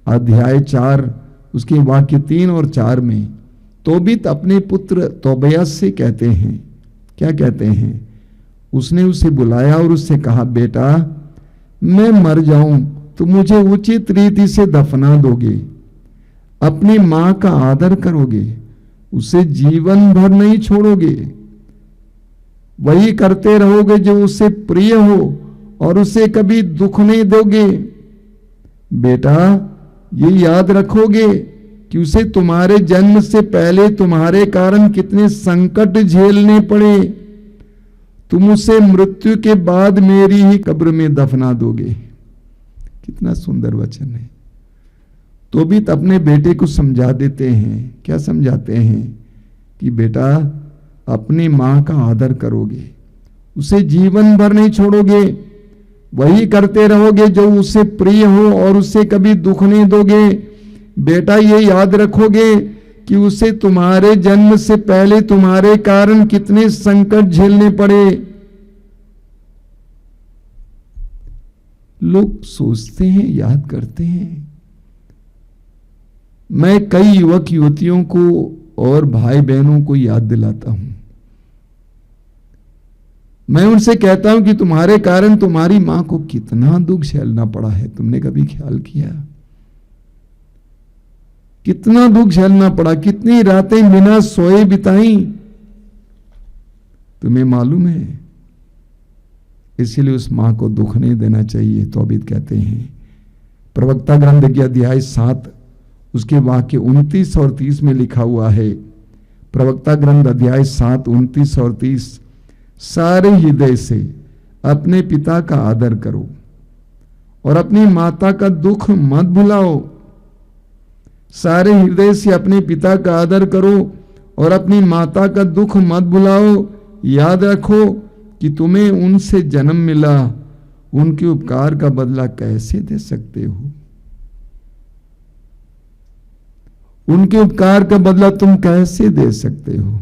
अध्याय 4 उसके वाक्य 3 और 4 में तोबीत अपने पुत्र तोबियास से कहते हैं, क्या कहते हैं? उसने उसे बुलाया और उससे कहा, बेटा मैं मर जाऊं तो मुझे उचित रीति से दफना दोगे, अपनी मां का आदर करोगे, उसे जीवन भर नहीं छोड़ोगे, वही करते रहोगे जो उसे प्रिय हो और उसे कभी दुख नहीं दोगे। बेटा ये याद रखोगे कि उसे तुम्हारे जन्म से पहले तुम्हारे कारण कितने संकट झेलने पड़े। तुम उसे मृत्यु के बाद मेरी ही कब्र में दफना दोगे। कितना सुंदर वचन है। तोबीत अपने बेटे को समझा देते हैं। क्या समझाते हैं? कि बेटा अपनी मां का आदर करोगे, उसे जीवन भर नहीं छोड़ोगे, वही करते रहोगे जो उसे प्रिय हो और उसे कभी दुख नहीं दोगे। बेटा ये याद रखोगे कि उसे तुम्हारे जन्म से पहले तुम्हारे कारण कितने संकट झेलने पड़े। लोग सोचते हैं, याद करते हैं। मैं कई युवक युवतियों को और भाई बहनों को याद दिलाता हूं। मैं उनसे कहता हूं कि तुम्हारे कारण तुम्हारी मां को कितना दुख झेलना पड़ा है। तुमने कभी ख्याल किया? कितना दुख झेलना पड़ा, कितनी रातें बिना सोए बिताई, तुम्हें मालूम है? इसलिए उस मां को दुख नहीं देना चाहिए। तोबीत कहते हैं, प्रवक्ता ग्रंथ के अध्याय 7 उसके वाक्य 29 और 30 में लिखा हुआ है। प्रवक्ता ग्रंथ अध्याय 7 29 और 30, सारे हृदय से अपने पिता का आदर करो और अपनी माता का दुख मत भुलाओ। सारे हृदय से अपने पिता का आदर करो और अपनी माता का दुख मत भुलाओ। याद रखो कि तुम्हें उनसे जन्म मिला, उनके उपकार का बदला कैसे दे सकते हो? उनके उपकार का बदला तुम कैसे दे सकते हो?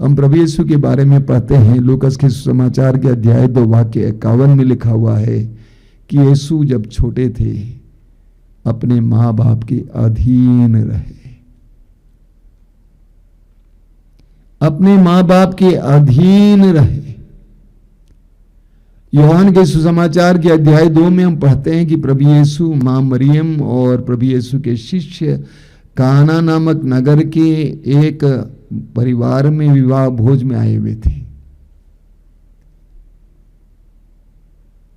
हम प्रभु यीशु के बारे में पढ़ते हैं। लूकास के सुसमाचार के अध्याय 2 वाक्य 51 में लिखा हुआ है कि यीशु जब छोटे थे अपने मां बाप के अधीन रहे। अपने मां बाप के अधीन रहे। यूहन्ना के सुसमाचार के अध्याय 2 में हम पढ़ते हैं कि प्रभु यीशु मां मरियम और प्रभु यीशु के शिष्य काना नामक नगर के एक परिवार में विवाह भोज में आए हुए थे।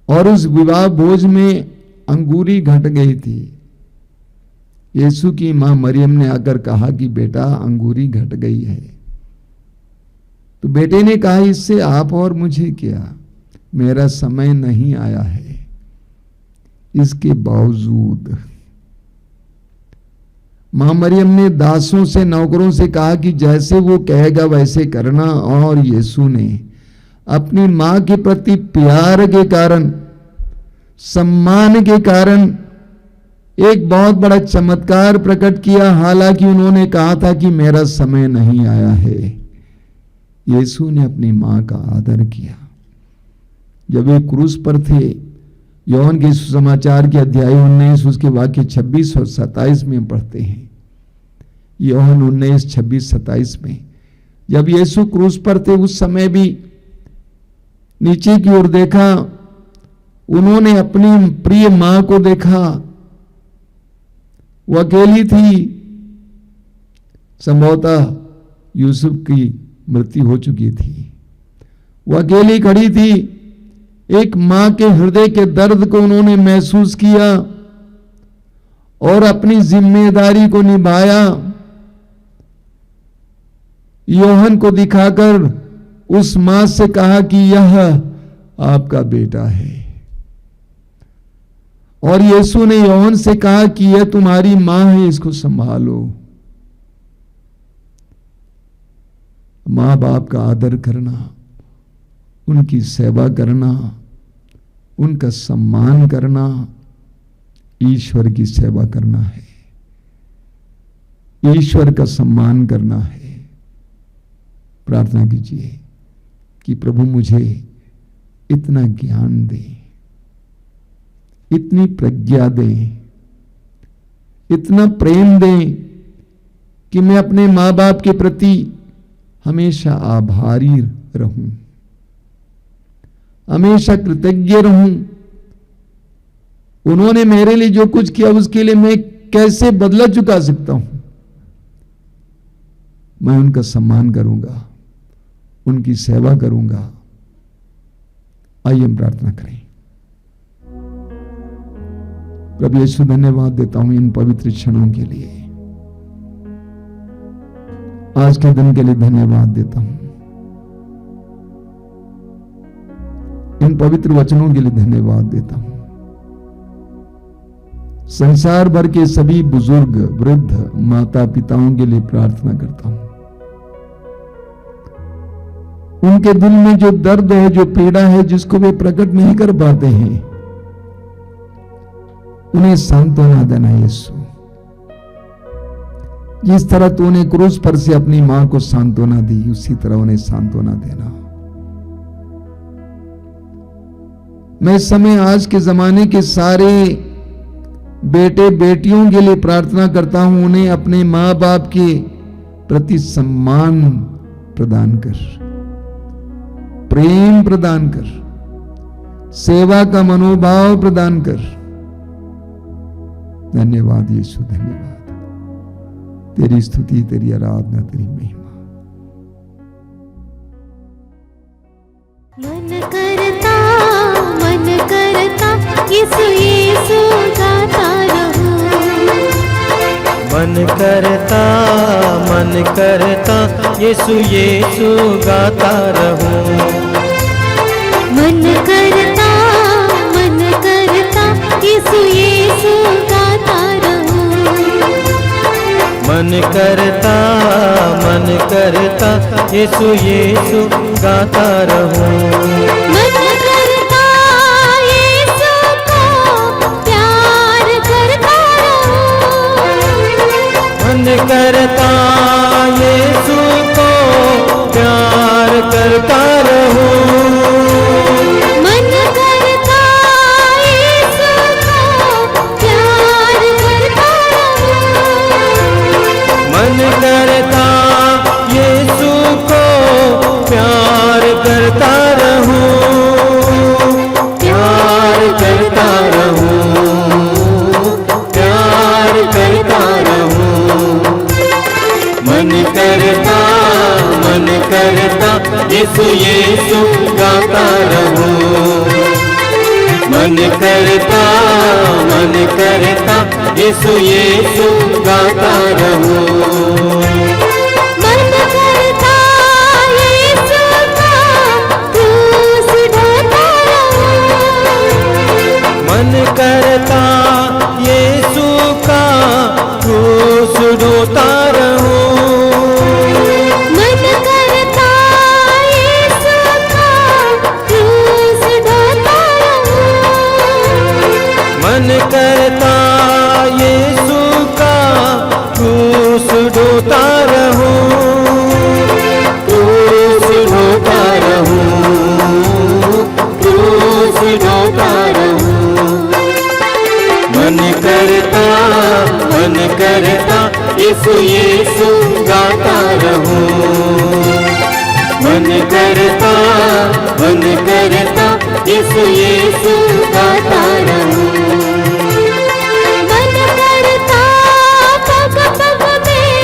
और उस विवाह भोज में अंगूरी घट गई थी। यीशु की मां मरियम ने आकर कहा कि बेटा अंगूरी घट गई है। तो बेटे ने कहा, इससे आप और मुझे क्या, मेरा समय नहीं आया है। इसके बावजूद मां मरियम ने दासों से, नौकरों से कहा कि जैसे वो कहेगा वैसे करना, और यीशु ने अपनी मां के प्रति प्यार के कारण, सम्मान के कारण एक बहुत बड़ा चमत्कार प्रकट किया। हालांकि उन्होंने कहा था कि मेरा समय नहीं आया है, यीशु ने अपनी मां का आदर किया। जब वे क्रूस पर थे, यूहन्ना के सुसमाचार के अध्याय 19 उसके वाक्य 26 और 27 में पढ़ते हैं। यूहन्ना 19, 26, 27 में जब यीशु क्रूस पर थे, उस समय भी नीचे की ओर देखा, उन्होंने अपनी प्रिय मां को देखा। वो अकेली थी, संभवतः यूसुफ की मृत्यु हो चुकी थी। वो अकेली खड़ी थी। एक मां के हृदय के दर्द को उन्होंने महसूस किया और अपनी जिम्मेदारी को निभाया। यूहन्ना को दिखाकर उस मां से कहा कि यह आपका बेटा है, और यीशु ने यूहन्ना से कहा कि यह तुम्हारी मां है, इसको संभालो। मां बाप का आदर करना, उनकी सेवा करना, उनका सम्मान करना ईश्वर की सेवा करना है, ईश्वर का सम्मान करना है। प्रार्थना कीजिए कि प्रभु मुझे इतना ज्ञान दे, इतनी प्रज्ञा दे, इतना प्रेम दे कि मैं अपने मां बाप के प्रति हमेशा आभारी रहूं, हमेशा कृतज्ञ रहूं। उन्होंने मेरे लिए जो कुछ किया उसके लिए मैं कैसे बदला चुका सकता हूं। मैं उनका सम्मान करूंगा, उनकी सेवा करूंगा। आइए हम प्रार्थना करें। प्रभु यीशु, धन्यवाद देता हूं इन पवित्र क्षणों के लिए, आज के दिन के लिए धन्यवाद देता हूं, इन पवित्र वचनों के लिए धन्यवाद देता हूं। संसार भर के सभी बुजुर्ग, वृद्ध, माता पिताओं के लिए प्रार्थना करता हूं। उनके दिल में जो दर्द है, जो पीड़ा है, जिसको वे प्रकट नहीं कर पाते हैं, उन्हें सांत्वना देना यीशु। जिस तरह तूने क्रूस पर से अपनी मां को सांत्वना दी, उसी तरह उन्हें सांत्वना देना। मैं इस समय आज के जमाने के सारे बेटे बेटियों के लिए प्रार्थना करता हूं, उन्हें अपने मां बाप के प्रति सम्मान प्रदान कर, प्रेम प्रदान कर, सेवा का मनोभाव प्रदान कर। धन्यवाद यीशु, धन्यवाद। तेरी स्तुति, तेरी आराधना, तेरी महिमा। मन करता यीशु यीशु गाता रहूं। मन करता यीशु यीशु गाता रहूं। मन करता यीशु यीशु गाता रहूं। मन करता यीशु यीशु गाता रहूं। मन करता यीशु को प्यार करता रहूं। मन करता यीशु को प्यार करता रहूं। मन करता यीशु को प्यार करता रहूं। मन करता यीशु को प्यार करता रहूं। प्यार करता रहूं, प्यार करता रहूं। मन करता यीशु यीशु गाता रहूं। मन करता यीशु यीशु गाता रहूं। मन करता यीशु का क्रूस ढोता रहूं। मन करता यीशु का क्रूस यीशु यीशु गाता रहूं। मन करता यीशु यीशु गाता रहूं। मन करता पग पग में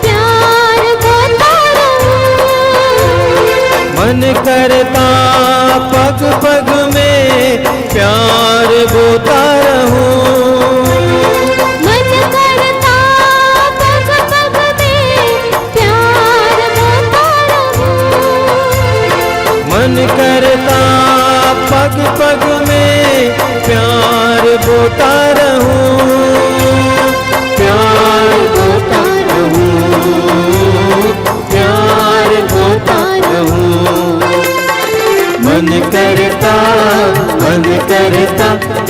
प्यार बोलता रहूं। मन करता पग पग में प्यार बोता रहूं। मन करता पग पग में प्यार बोलता रहूं। मन करता पग पग में प्यार बोता रहूं। प्यार बोता रहूं, प्यार बोता रहूं। मन करता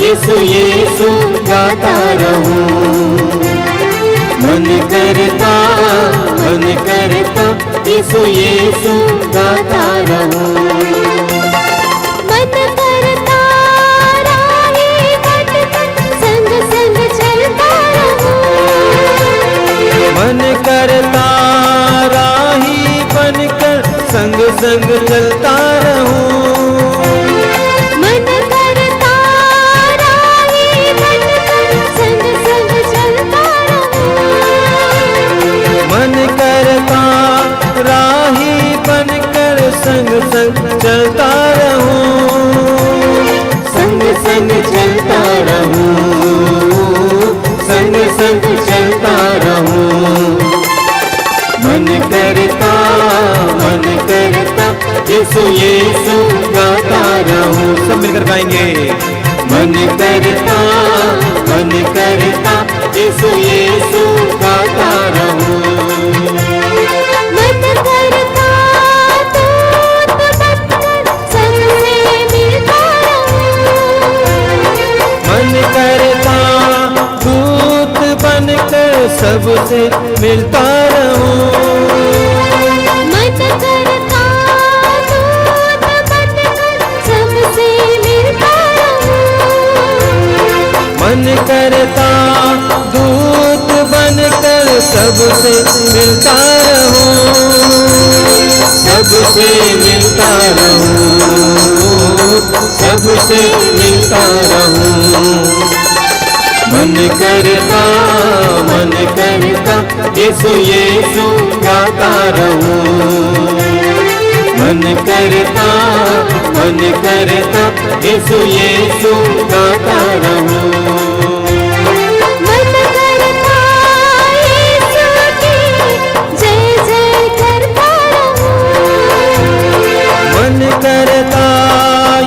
यीशु यीशु गाता रहूं। मन करता यीशु यीशु गाता रहूं। मन करता राही बनकर संग संग चलता रहूं। मन करता राही बनकर संग संग चलता रहूं। मन करता राही बनकर संग संग चलता रहूं। मन करता राही बनकर संग संग चलता रहूं। संग संग चलता रहूं, संग संग चलता रहूं। मन करता यीशु यीशु गाता रहूं। सब मिलकर गाएंगे। मन करता यीशु यीशु गाता रहूं। मन करता दूत बनकर संग से मिलता रहूं। मन करता दूत बनकर सबसे मिलता रहूं। मन करता दूत बनकर सबसे मिलता रहूं। मन करता दूत बनकर सबसे मिलता रहूं। सबसे मिलता रहूं, सबसे मिलता रहूं। मन करता यीशु यीशु गाता रहूं। मन करता यीशु यीशु गाता रहूं। मन करता यीशु की जय जय करता रहूं। मन करता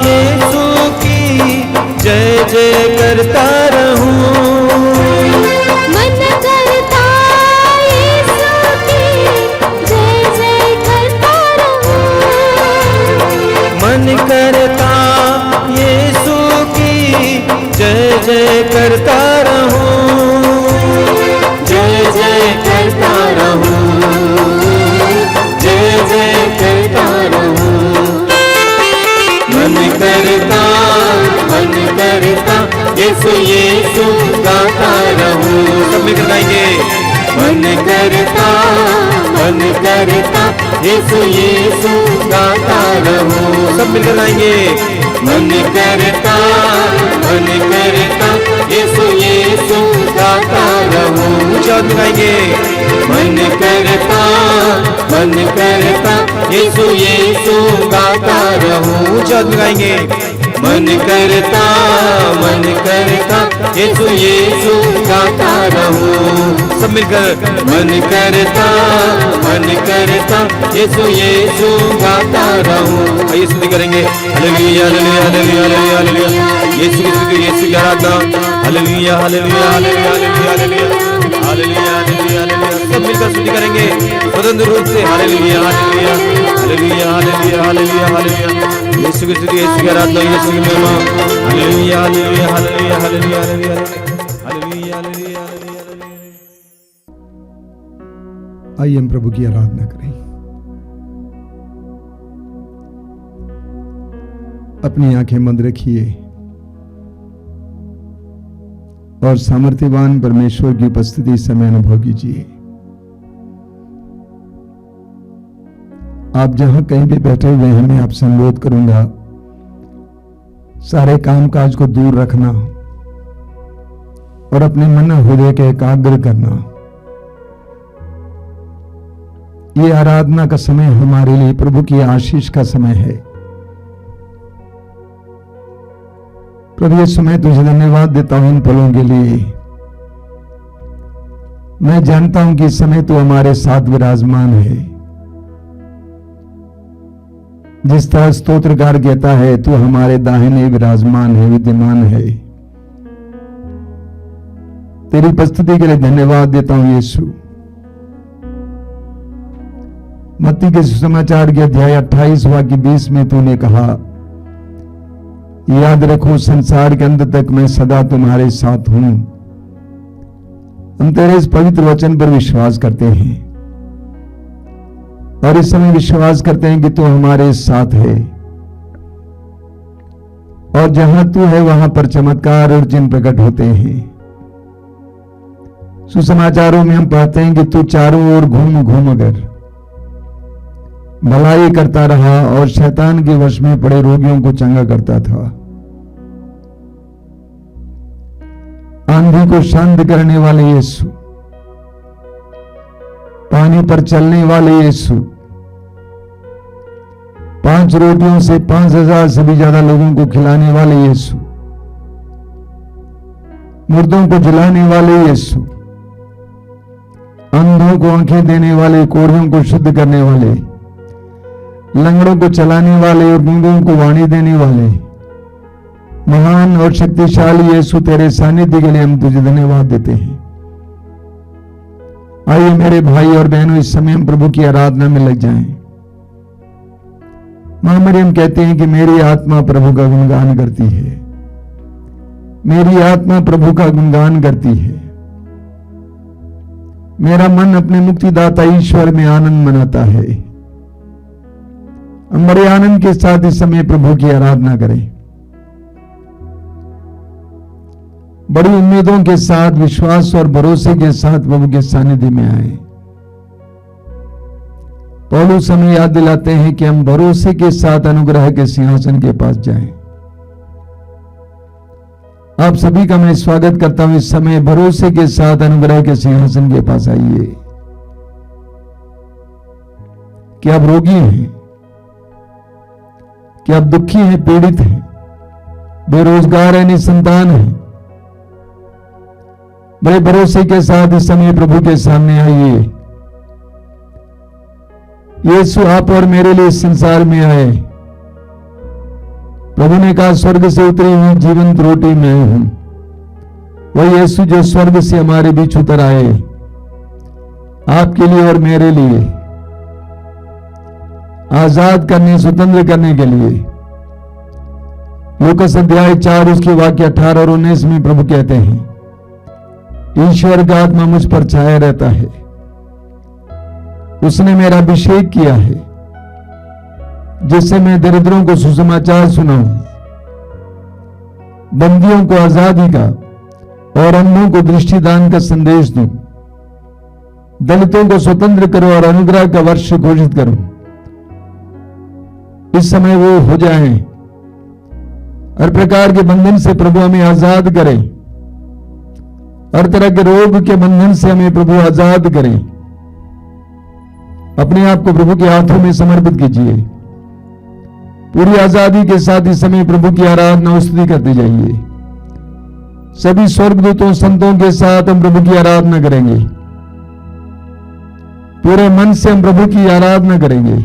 यीशु की जय जय करता रहूं। मन करता यीशु की जय जय करता रहूं। मन करता यीशु की जय जय करता रहूं। जय जय करता रहूं, जय जय करता रहूं। मन करता यीशु यीशु गाता रहूं। सब मिलकर गाएंगे। मन करता यीशु यीशु गाता रहूं। सब मिलकर गाएंगे। मन करता यीशु यीशु गाता रहूं। ऊंचा आवाज में गाएंगे। मन करता यीशु यीशु गाता रहूं। ऊंचा आवाज में गाएंगे। मन करता यीशु यीशु गाता रहूं। सब मिलकर मन करता यीशु यीशु गाता रहूं। आइए स्तुति करेंगे। Hallelujah hallelujah hallelujah hallelujah. Yeshu की स्तुति, यीशु की आराधना। Hallelujah hallelujah hallelujah hallelujah hallelujah hallelujah hallelujah. सब मिलकर स्तुति करेंगे स्वतंत्र रूप से। Hallelujah hallelujah hallelujah hallelujah hallelujah hallelujah. Yeshu की स्तुति, यीशु की आराधना, यीशु की महिमा। Hallelujah hallelujah hallelujah hallelujah hallelujah hallelujah hallelujah. आइए हम प्रभु की आराधना करें। अपनी आंखें बंद रखिए और सामर्थ्यवान परमेश्वर की उपस्थिति इस समय अनुभव कीजिए। आप जहां कहीं भी बैठे हुए हैं, मैं आपसे अनुरोध करूंगा, सारे कामकाज को दूर रखना और अपने मन हृदय के एकाग्र करना। ये आराधना का समय हमारे लिए प्रभु की आशीष का समय है। प्रभु ये समय तुझे धन्यवाद देता हूं इन पलों के लिए। मैं जानता हूं कि इस समय तू हमारे साथ विराजमान है। जिस तरह स्तोत्रकार कहता है, तू हमारे दाहिने विराजमान है, विद्यमान है। तेरी उपस्थिति के लिए धन्यवाद देता हूं यीशु। मत्ती के सुसमाचार के अध्याय 28 वाक्य 20 में तूने कहा, याद रखो संसार के अंत तक मैं सदा तुम्हारे साथ हूं। हम तेरे इस पवित्र वचन पर विश्वास करते हैं और इस समय विश्वास करते हैं कि तू हमारे साथ है और जहां तू है वहां पर चमत्कार और चिन्ह प्रकट होते हैं। सुसमाचारों में हम पढ़ते हैं कि तू चारों ओर घूम घूम कर भलाई करता रहा और शैतान के वश में पड़े रोगियों को चंगा करता था। आंधी को शांत करने वाले यीशु, पानी पर चलने वाले यीशु, 5 रोटियों से 5,000 से भी ज्यादा लोगों को खिलाने वाले यीशु, मुर्दों को जलाने वाले यीशु, अंधों को आंखें देने वाले, कोढ़ियों को शुद्ध करने वाले, लंगड़ों को चलाने वाले और गूंगों को वाणी देने वाले महान और शक्तिशाली यीशु, तेरे सानिध्य के लिए हम तुझे धन्यवाद देते हैं। आइए मेरे भाई और बहनों, इस समय हम प्रभु की आराधना में लग जाएं। मां मरियम कहते हैं कि मेरी आत्मा प्रभु का गुणगान करती है, मेरी आत्मा प्रभु का गुणगान करती है। मेरा मन अपने मुक्तिदाता ईश्वर में आनंद मनाता है। हम बड़े आनंद के साथ इस समय प्रभु की आराधना करें, बड़ी उम्मीदों के साथ, विश्वास और भरोसे के साथ प्रभु के सानिध्य में आए। पौलुस हमें याद दिलाते हैं कि हम भरोसे के साथ अनुग्रह के सिंहासन के पास जाएं। आप सभी का मैं स्वागत करता हूं। इस समय भरोसे के साथ अनुग्रह के सिंहासन के पास आइए। क्या आप रोगी हैं? क्या आप दुखी हैं, पीड़ित हैं, बेरोजगार हैं, निसंतान हैं? बड़े भरोसे के साथ इस समय प्रभु के सामने आइए। यीशु आप और मेरे लिए इस संसार में आए। प्रभु ने कहा, स्वर्ग से उतरी हुई जीवंत रोटी मैं हूं। वही यीशु जो स्वर्ग से हमारे बीच उतर आए, आपके लिए और मेरे लिए आजाद करने, स्वतंत्र करने के लिए। लूकास अध्याय 4 उसके वाक्य 18 और 19 में प्रभु कहते हैं, ईश्वर का आत्मा मुझ पर छाया रहता है, उसने मेरा अभिषेक किया है, जिससे मैं दरिद्रों को सुसमाचार सुनाऊं, बंदियों को आजादी का और अंधों को दृष्टिदान का संदेश दूं, दलितों को स्वतंत्र करो और अनुग्रह का वर्ष घोषित करूं। इस समय वो हो जाएं, हर प्रकार के बंधन से प्रभु हमें आजाद करें, हर तरह के रोग के बंधन से हमें प्रभु आजाद करें। अपने आप को प्रभु के हाथों में समर्पित कीजिए। पूरी आजादी के साथ इस समय प्रभु की आराधना और स्तुति करते जाइए। सभी स्वर्गदूतों, संतों के साथ हम प्रभु की आराधना करेंगे। पूरे मन से हम प्रभु की आराधना करेंगे।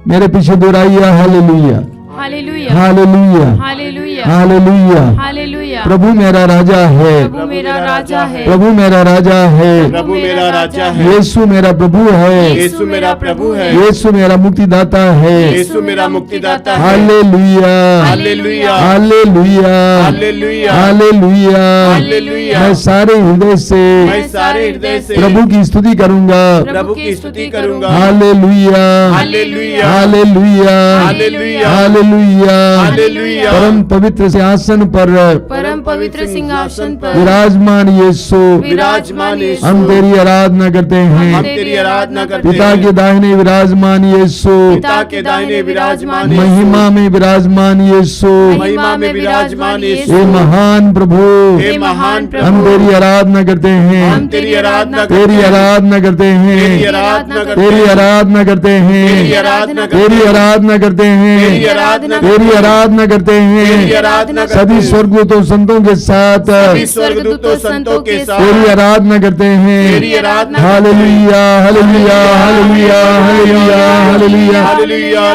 मेरे पीछे दोहराइए, hallelujah, hallelujah, hallelujah, hallelujah, hallelujah. Hallelujah. प्रभु मेरा राजा है, प्रभु मेरा राजा है, प्रभु मेरा राजा है, प्रभु मेरा राजा है, यीशु मेरा प्रभु है, यीशु मेरा प्रभु है, यीशु मेरा मुक्तिदाता है। यीशु मेरा मुक्तिदाता है। Hallelujah, hallelujah, hallelujah, hallelujah, hallelujah. Hallelujah. मैं सारे हृदय से मैं सारे हृदय से प्रभु की स्तुति करूंगा। प्रभु की स्तुति करूंगा। Hallelujah, hallelujah, hallelujah, hallelujah, hallelujah. Hallelujah. परम पवित्र पवित्र सिंहासन पर परम पवित्र सिंहासन पर विराजमान यीशु, विराजमान यीशु, हम तेरी आराधना करते हम हैं। तेरी आराधना करते पिता हैं। के दाहिने विराजमान यीशु, पिता के दाहिने विराजमान महिमा में विराजमान यीशु, महिमा में विराजमान यीशु, हे महान प्रभु, हे महान प्रभु, हम तेरी आराधना करते हैं। हम तेरी आराधना तेरी आराधना करते हैं। तेरी आराधना करते तेरी हैं। आराधना करते हैं। तेरी आराधना करते तेरी हैं। आराधना करते हैं। तेरी आराधना तेरी आराधना करते तेरी हैं। आराधना करते सभी हैं। स्वर्गदूतों संतों के साथ सभी स्वर्गदूतों संतों के साथ तेरी आराधना करते हैं। तेरी आराधना करते हैं। Hallelujah, hallelujah, hallelujah, hallelujah, hallelujah, hallelujah,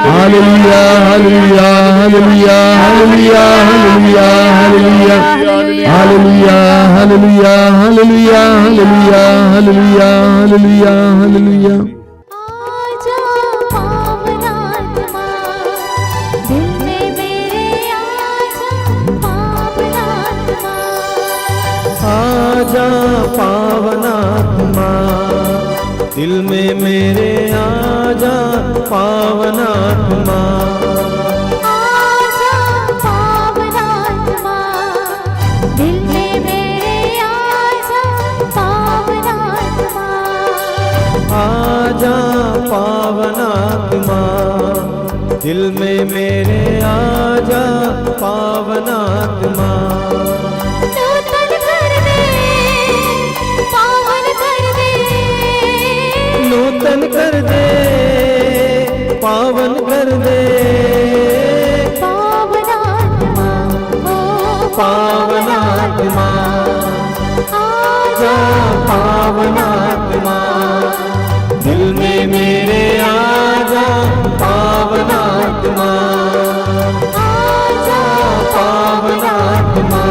hallelujah, hallelujah, hallelujah, hallelujah, hallelujah, hallelujah, hallelujah, hallelujah, hallelujah, hallelujah, hallelujah, hallelujah, hallelujah. आजा पावनात्मा, दिल में मेरे आजा पावनात्मा। आजा पावनात्मा, दिल में मेरे आजा पावनात्मा। आजा पावनात्मा, दिल में मेरे आजा पावनात्मा। आजा पावनात्मा, दिल में मेरे आजा पावनात्मा। नूतन कर दे, पावन कर दे, नूतन कर दे, पावन कर दे, पावनात्मा, ओ पावनात्मा। आजा पावनात्मा, दिल में मेरे आजा पावनात्मा। आजा पावनात्मा,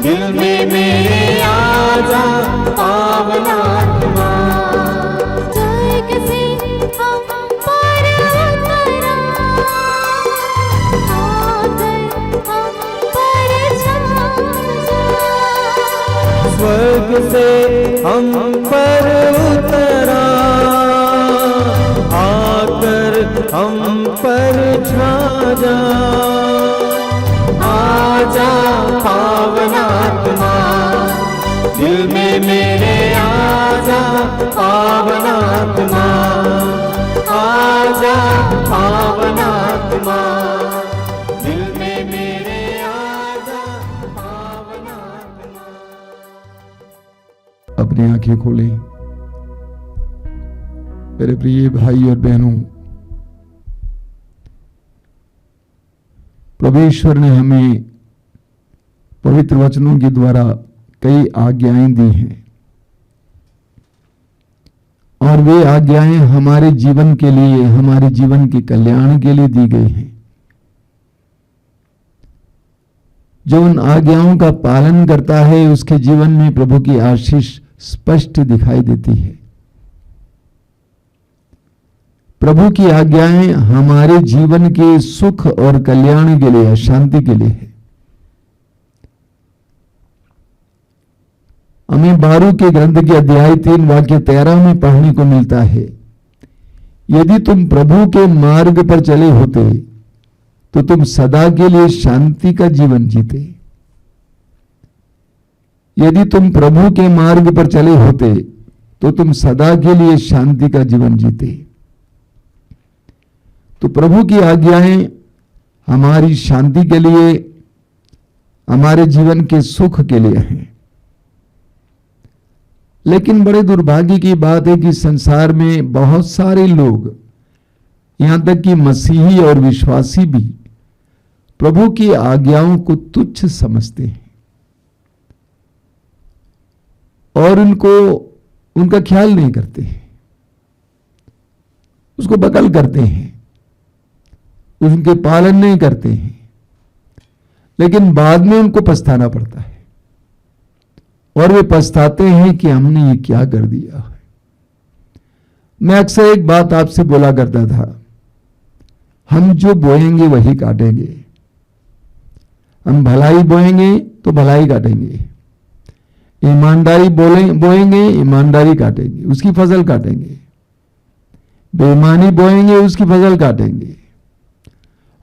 दिल में मेरे आजा पावनात्मा। स्वर्ग से हम पर उतरा, आकर हम पर छा जा। स्वर्ग से हम पर उतरा, आकर हम पर छा जा। आजा पावनात्मा, दिल में मेरे आजा पावनात्मा। आजा पावनात्मा, दिल में मेरे आजा पावनात्मा। अपनी आंखें खोलें। मेरे प्रिय भाई और बहनों, प्रभु ईश्वर ने हमें पवित्र वचनों के द्वारा कई आज्ञाएं दी हैं और वे आज्ञाएं हमारे जीवन के लिए, हमारे जीवन के कल्याण के लिए दी गई हैं। जो उन आज्ञाओं का पालन करता है उसके जीवन में प्रभु की आशीष स्पष्ट दिखाई देती है। प्रभु की आज्ञाएं हमारे जीवन के सुख और कल्याण के लिए, शांति के लिए है। हमें बारूक के ग्रंथ के अध्याय 3 वाक्य 13 में पढ़ने को मिलता है, यदि तुम प्रभु के मार्ग पर चले होते तो तुम सदा के लिए शांति का जीवन जीते। यदि तुम प्रभु के मार्ग पर चले होते तो तुम सदा के लिए शांति का जीवन जीते। तो प्रभु की आज्ञाएं हमारी शांति के लिए, हमारे जीवन के सुख के लिए हैं। लेकिन बड़े दुर्भाग्य की बात है कि संसार में बहुत सारे लोग, यहां तक कि मसीही और विश्वासी भी, प्रभु की आज्ञाओं को तुच्छ समझते हैं और उनका ख्याल नहीं करते हैं, उसको बकल करते हैं, उनके पालन नहीं करते हैं, लेकिन बाद में उनको पछताना पड़ता है और वे पछताते हैं कि हमने ये क्या कर दिया है। मैं अक्सर एक बात आपसे बोला करता था, हम जो बोएंगे वही काटेंगे। हम भलाई बोएंगे तो भलाई काटेंगे, ईमानदारी बोएंगे ईमानदारी काटेंगे, उसकी फसल काटेंगे। बेईमानी बोएंगे उसकी फसल काटेंगे।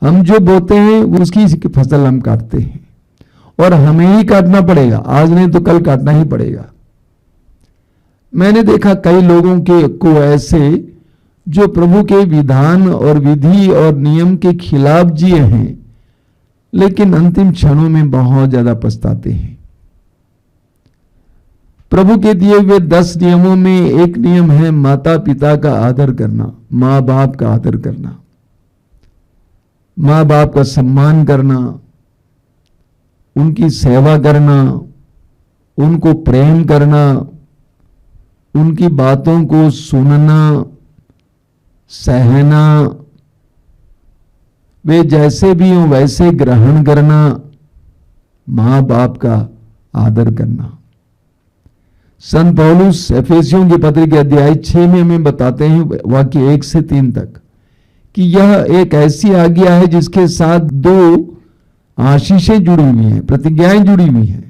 हम जो बोते हैं उसकी फसल हम काटते हैं, और हमें ही काटना पड़ेगा, आज नहीं तो कल काटना ही पड़ेगा। मैंने देखा कई लोगों को ऐसे जो प्रभु के विधान और विधि और नियम के खिलाफ जिए हैं, लेकिन अंतिम क्षणों में बहुत ज्यादा पछताते हैं। प्रभु के दिए हुए 10 नियमों में एक नियम है माता पिता का आदर करना, माँ बाप का आदर करना, माँ बाप का सम्मान करना, उनकी सेवा करना, उनको प्रेम करना, उनकी बातों को सुनना, सहना, वे जैसे भी हों वैसे ग्रहण करना, माँ बाप का आदर करना। संत पौलुस एफेसियों की पत्र के अध्याय 6 में हमें बताते हैं वाक्य 1 से 3 तक कि यह एक ऐसी आज्ञा है जिसके साथ 2 आशीषें जुड़ी हुई हैं, प्रतिज्ञाएं जुड़ी हुई हैं।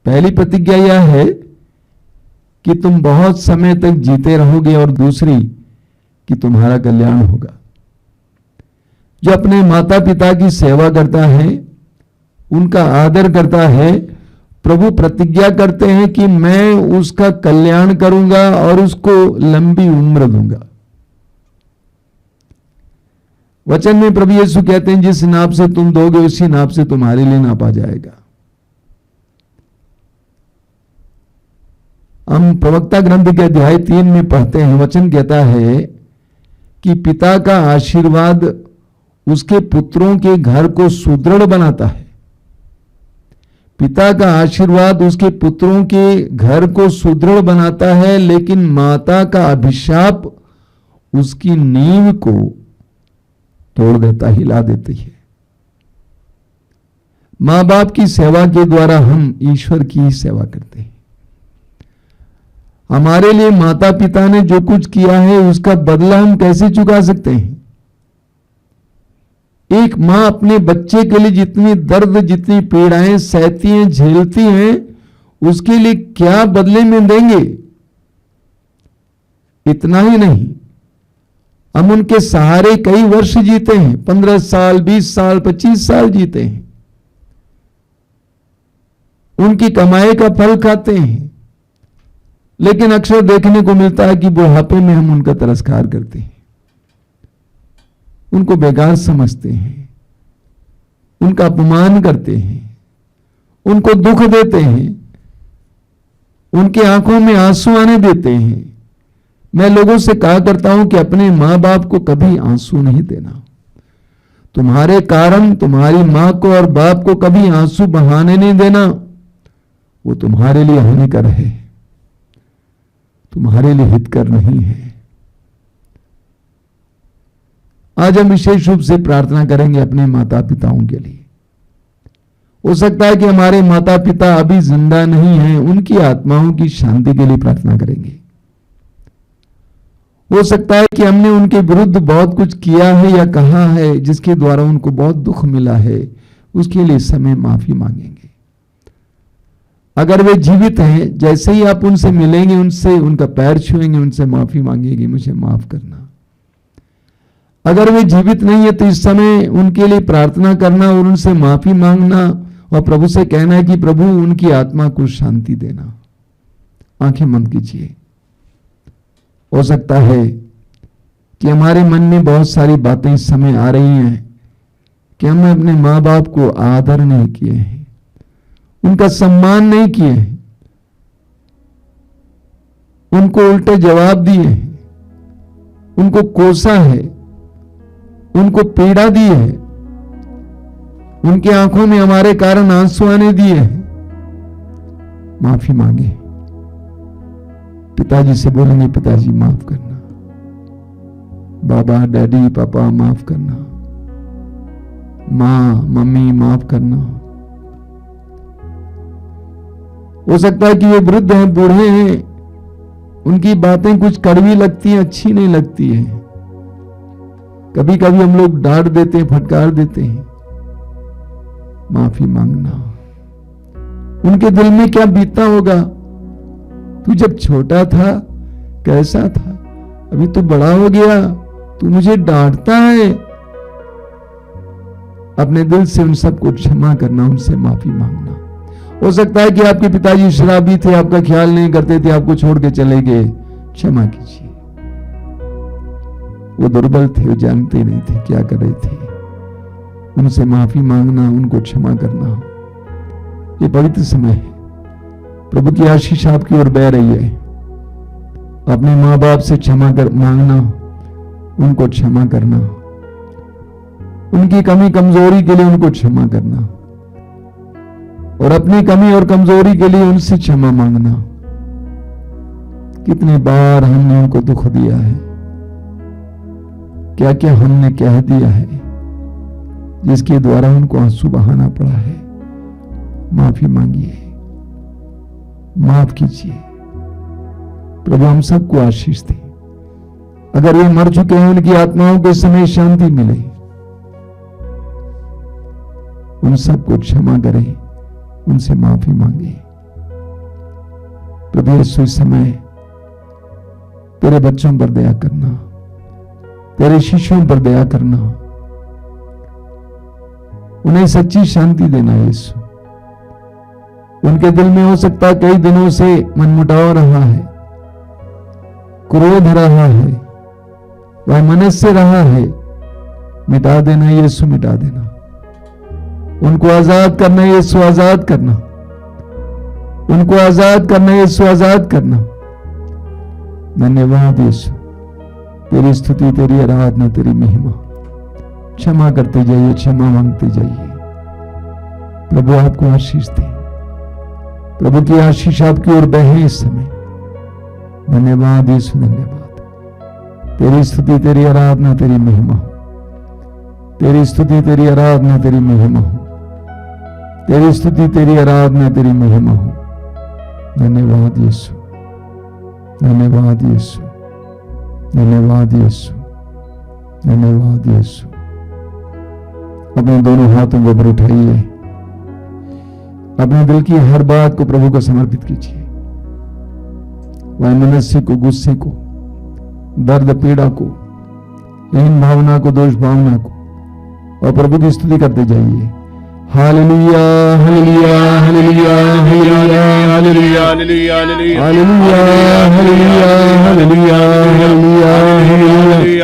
पहली प्रतिज्ञा यह है कि तुम बहुत समय तक जीते रहोगे, और दूसरी कि तुम्हारा कल्याण होगा। जो अपने माता पिता की सेवा करता है, उनका आदर करता है, प्रभु प्रतिज्ञा करते हैं कि मैं उसका कल्याण करूंगा और उसको लंबी उम्र दूंगा। वचन में प्रभु यीशु कहते हैं जिस नाप से तुम दोगे उसी नाप से तुम्हारे लिए नापा जाएगा। हम प्रवक्ता ग्रंथ के अध्याय 3 में पढ़ते हैं, वचन कहता है कि पिता का आशीर्वाद उसके पुत्रों के घर को सुदृढ़ बनाता है। पिता का आशीर्वाद उसके पुत्रों के घर को सुदृढ़ बनाता है, लेकिन माता का अभिशाप उसकी नींव को तोड़ देता, हिला देती है। मां बाप की सेवा के द्वारा हम ईश्वर की ही सेवा करते हैं। हमारे लिए माता पिता ने जो कुछ किया है उसका बदला हम कैसे चुका सकते हैं? एक मां अपने बच्चे के लिए जितनी दर्द, जितनी पीड़ाएं सहती हैं, झेलती हैं, उसके लिए क्या बदले में देंगे? इतना ही नहीं, हम उनके सहारे कई वर्ष जीते हैं, 15 साल, 20 साल, 25 साल जीते हैं, उनकी कमाई का फल खाते हैं, लेकिन अक्सर देखने को मिलता है कि बुढ़ापे में हम उनका तिरस्कार करते हैं, उनको बेकार समझते हैं, उनका अपमान करते हैं, उनको दुख देते हैं, उनकी आंखों में आंसू आने देते हैं। मैं लोगों से कहा करता हूं कि अपने मां बाप को कभी आंसू नहीं देना। तुम्हारे कारण तुम्हारी मां को और बाप को कभी आंसू बहाने नहीं देना। वो तुम्हारे लिए हानिकर है, तुम्हारे लिए हितकर नहीं है। आज हम विशेष रूप से प्रार्थना करेंगे अपने माता पिताओं के लिए। हो सकता है कि हमारे माता पिता अभी जिंदा नहीं हैं, उनकी आत्माओं की शांति के लिए प्रार्थना करेंगे। हो सकता है कि हमने उनके विरुद्ध बहुत कुछ किया है या कहा है जिसके द्वारा उनको बहुत दुख मिला है, उसके लिए समय माफी मांगेंगे। अगर वे जीवित हैं, जैसे ही आप उनसे मिलेंगे, उनसे उनका पैर छुएंगे, उनसे माफी मांगेंगे, मुझे माफ करना। अगर वे जीवित नहीं है तो इस समय उनके लिए प्रार्थना करना और उनसे माफी मांगना और प्रभु से कहना है कि प्रभु उनकी आत्मा को शांति देना। आंखें बंद कीजिए। हो सकता है कि हमारे मन में बहुत सारी बातें इस समय आ रही हैं कि हमने अपने माँ बाप को आदर नहीं किए हैं, उनका सम्मान नहीं किए हैं, उनको उल्टे जवाब दिए हैं, उनको कोसा है, उनको पीड़ा दी है, उनकी आंखों में हमारे कारण आंसू आने दिए हैं। माफी मांगे। पिताजी से बोलेंगे, पिताजी माफ करना, बाबा, डैडी, पापा माफ करना, माँ, मम्मी माफ करना। हो सकता है कि वे वृद्ध हैं, बूढ़े हैं, उनकी बातें कुछ कड़वी लगती हैं, अच्छी नहीं लगती है। कभी कभी हम लोग डांट देते हैं, फटकार देते हैं। माफी मांगना। उनके दिल में क्या बीतता होगा? तू जब छोटा था कैसा था, अभी तो बड़ा हो गया, तू मुझे डांटता है। अपने दिल से उन सबको क्षमा करना, उनसे माफी मांगना। हो सकता है कि आपके पिताजी शराबी थे, आपका ख्याल नहीं करते थे, आपको छोड़ के चले गए, क्षमा कीजिए। वो दुर्बल थे, वो जानते नहीं थे क्या कर रहे थे, उनसे माफी मांगना, उनको क्षमा करना। ये पवित्र समय है, प्रभु की आशीष आपकी ओर बह रही है। अपने माँ बाप से क्षमा कर मांगना, उनको क्षमा करना, उनकी कमी कमजोरी के लिए उनको क्षमा करना, और अपनी कमी और कमजोरी के लिए उनसे क्षमा मांगना। कितने बार हमने उनको दुख दिया है, क्या क्या हमने कह दिया है जिसके द्वारा उनको आंसू बहाना पड़ा है। माफी मांगिए, माफ कीजिए। प्रभु हम सबको आशीष दे। अगर ये मर चुके हैं, उनकी आत्माओं के समय शांति मिले, उन सबको क्षमा करें, उनसे माफी मांगे। प्रभु यीशु इस समय तेरे बच्चों पर दया करना, तेरे शिष्यों पर दया करना, उन्हें सच्ची शांति देना। यीशु, उनके दिल में हो सकता कई दिनों से मनमुटाव रहा है, क्रोध रहा है, वह मनस्य रहा है। मिटा देना यीशु, मिटा देना। उनको आजाद करना यीशु, आजाद करना। उनको आजाद करना यीशु, आजाद करना। धन्यवाद यीशु, तेरी स्तुति, तेरी आराधना, तेरी महिमा। क्षमा करते जाइए, क्षमा मांगते जाइए। प्रभु आपको आशीष दे। प्रभु की आशीष आपकी ओर बहे इस समय। धन्यवाद यीशु, धन्यवाद। तेरी स्तुति, तेरी आराधना, तेरी महिमा हो। तेरी स्तुति, तेरी आराधना, तेरी महिमा हो। तेरी स्तुति, तेरी आराधना, तेरी महिमा हो। धन्यवाद यीशु, धन्यवाद यीशु, धन्यवाद यीशु, धन्यवाद यीशु। अपने दोनों हाथों को ऊपर उठाइए, अपने दिल की हर बात को प्रभु को समर्पित कीजिए। वैमनस्य को, गुस्से को, दर्द पीड़ा को, हीन भावना को, दोष भावना को, और प्रभु की स्तुति करते जाइए। Hallelujah, hallelujah, hallelujah, hallelujah, hallelujah, hallelujah, hallelujah, hallelujah, hallelujah, hallelujah,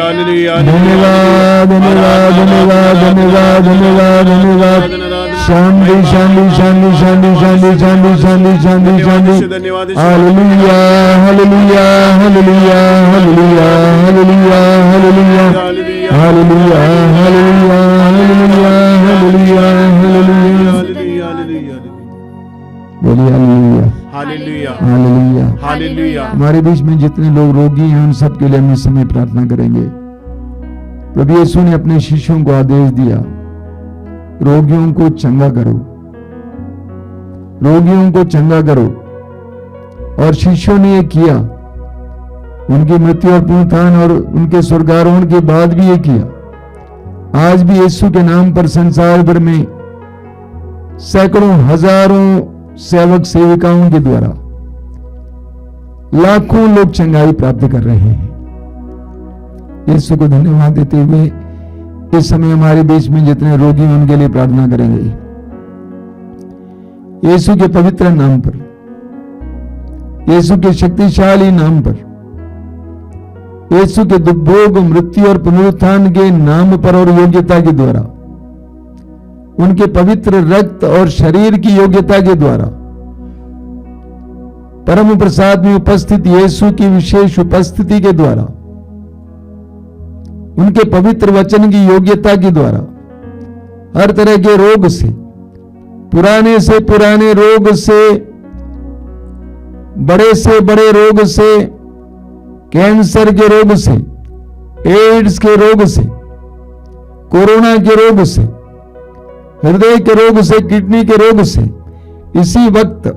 hallelujah. धन्यवाद, धन्यवाद, धन्यवाद, धन्यवाद, धन्यवाद, धन्यवाद। शांति, शांति, शांति, शांति, शांति, शांति, शांति, शांति, शांति। Hallelujah, hallelujah, hallelujah, hallelujah, hallelujah, hallelujah, hallelujah, hallelujah, hallelujah, hallelujah, hallelujah. बोलिए हालेलुया, हालेलुया, हालेलुया, हालेलुया। हमारे बीच में जितने लोग रोगी हैं, उन सब के लिए हम इस समय प्रार्थना करेंगे। प्रभु यीशु ने अपने शिष्यों को आदेश दिया, रोगियों को चंगा करो, रोगियों को चंगा करो। और शिष्यों ने ये किया। उनकी मृत्यु और पुनरुत्थान और उनके स्वर्गारोहण के बाद भी ये किया। आज भी यीशु के नाम पर संसार भर में सैकड़ों, हजारों सेवक सेविकाओं के द्वारा लाखों लोग चंगाई प्राप्त कर रहे हैं। यीशु को धन्यवाद देते हुए इस समय हमारे बीच में जितने रोगी हैं उनके लिए प्रार्थना करेंगे। यीशु के पवित्र नाम पर, यीशु के शक्तिशाली नाम पर, यीशु के दुर्भोग, मृत्यु और पुनरुत्थान के नाम पर और योग्यता के द्वारा, उनके पवित्र रक्त और शरीर की योग्यता के द्वारा, परम प्रसाद में उपस्थित यीशु की विशेष उपस्थिति के द्वारा, उनके पवित्र वचन की योग्यता के द्वारा, हर तरह के रोग से पुराने रोग से बड़े रोग से, कैंसर के रोग से, एड्स के रोग से, कोरोना के रोग से, हृदय के रोग से, किडनी के रोग से, इसी वक्त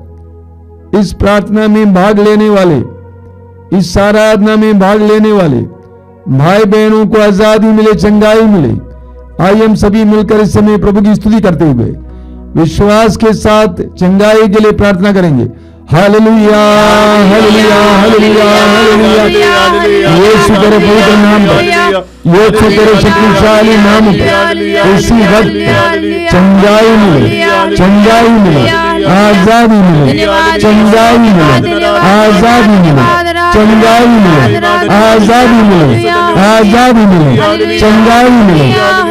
इस प्रार्थना में भाग लेने वाले, इस आराधना में भाग लेने वाले भाई बहनों को आजादी मिले, चंगाई मिले। आइए हम सभी मिलकर इस समय प्रभु की स्तुति करते हुए विश्वास के साथ चंगाई के लिए प्रार्थना करेंगे। Hallelujah hallelujah hallelujah hallelujah. Yeshu तेरे पवित्र नाम पर, यीशु तेरे शक्तिशाली नाम पर इसी वक्त चंगाई मिले, चंगाई मिले, आजादी मिले, चंगाई मिले, आजादी मिले, चंगाई मिले, आजादी मिले, आजादी मिले, चंगाई मिले।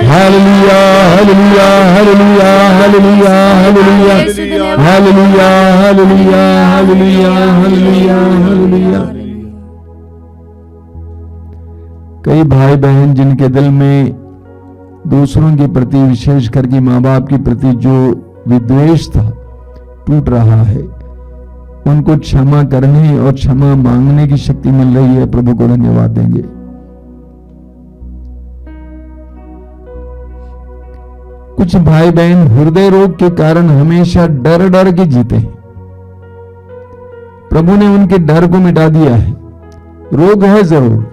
Hallelujah hallelujah hallelujah hallelujah hallelujah hallelujah hallelujah hallelujah hallelujah hallelujah. कई भाई बहन जिनके दिल में दूसरों के प्रति, विशेष करके माँ बाप के प्रति जो विद्वेष था, टूट रहा है, उनको क्षमा करने और क्षमा मांगने की शक्ति मिल रही है। प्रभु को धन्यवाद देंगे। कुछ भाई बहन हृदय रोग के कारण हमेशा डर डर के जीते हैं। प्रभु ने उनके डर को मिटा दिया है। रोग है जरूर,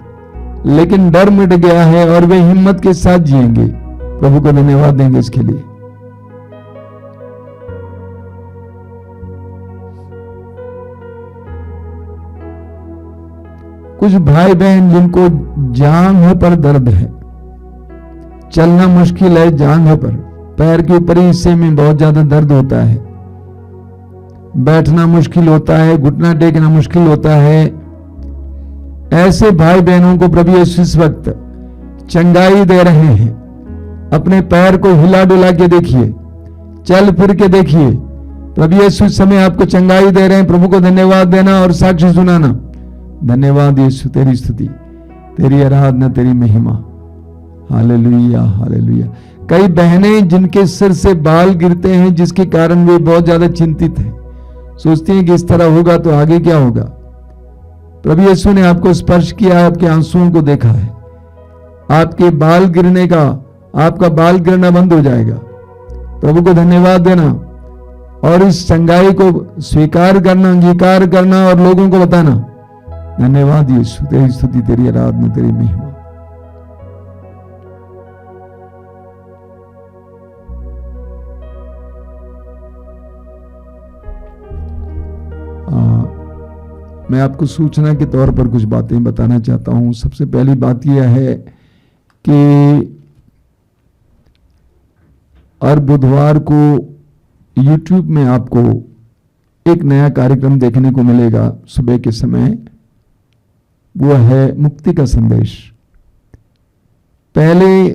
लेकिन डर मिट गया है और वे हिम्मत के साथ जिएंगे। प्रभु को धन्यवाद देंगे इसके लिए। कुछ भाई बहन जिनको जांघ पर दर्द है, चलना मुश्किल है, जांघ पर, पैर के ऊपरी हिस्से में बहुत ज्यादा दर्द होता है, बैठना मुश्किल होता है, घुटना टेकना मुश्किल होता है। ऐसे भाई बहनों को प्रभु यीशु इस वक्त चंगाई दे रहे हैं। अपने पैर को हिला डुला के देखिए, चल फिर के देखिए। प्रभु यीशु इस समय आपको चंगाई दे रहे हैं। प्रभु को धन्यवाद देना और साक्षी सुनाना। धन्यवाद यीशु, तेरी स्तुति, तेरी आराधना, तेरी महिमा। Hallelujah hallelujah. कई बहनें जिनके सिर से बाल गिरते हैं, जिसके कारण वे बहुत ज्यादा चिंतित हैं, सोचती हैं कि इस तरह होगा तो आगे क्या होगा। प्रभु यीशु ने आपको स्पर्श किया, आपके आंसुओं को देखा है। आपके बाल गिरने का, आपका बाल गिरना बंद हो जाएगा। प्रभु को धन्यवाद देना और इस चंगाई को स्वीकार करना, अंगीकार करना और लोगों को बताना। धन्यवाद यीशु, तेरी स्तुति, तेरी आराधना, तेरी महिमा। मैं आपको सूचना के तौर पर कुछ बातें बताना चाहता हूं। सबसे पहली बात यह है कि हर बुधवार को YouTube में आपको एक नया कार्यक्रम देखने को मिलेगा सुबह के समय। वो है मुक्ति का संदेश। पहले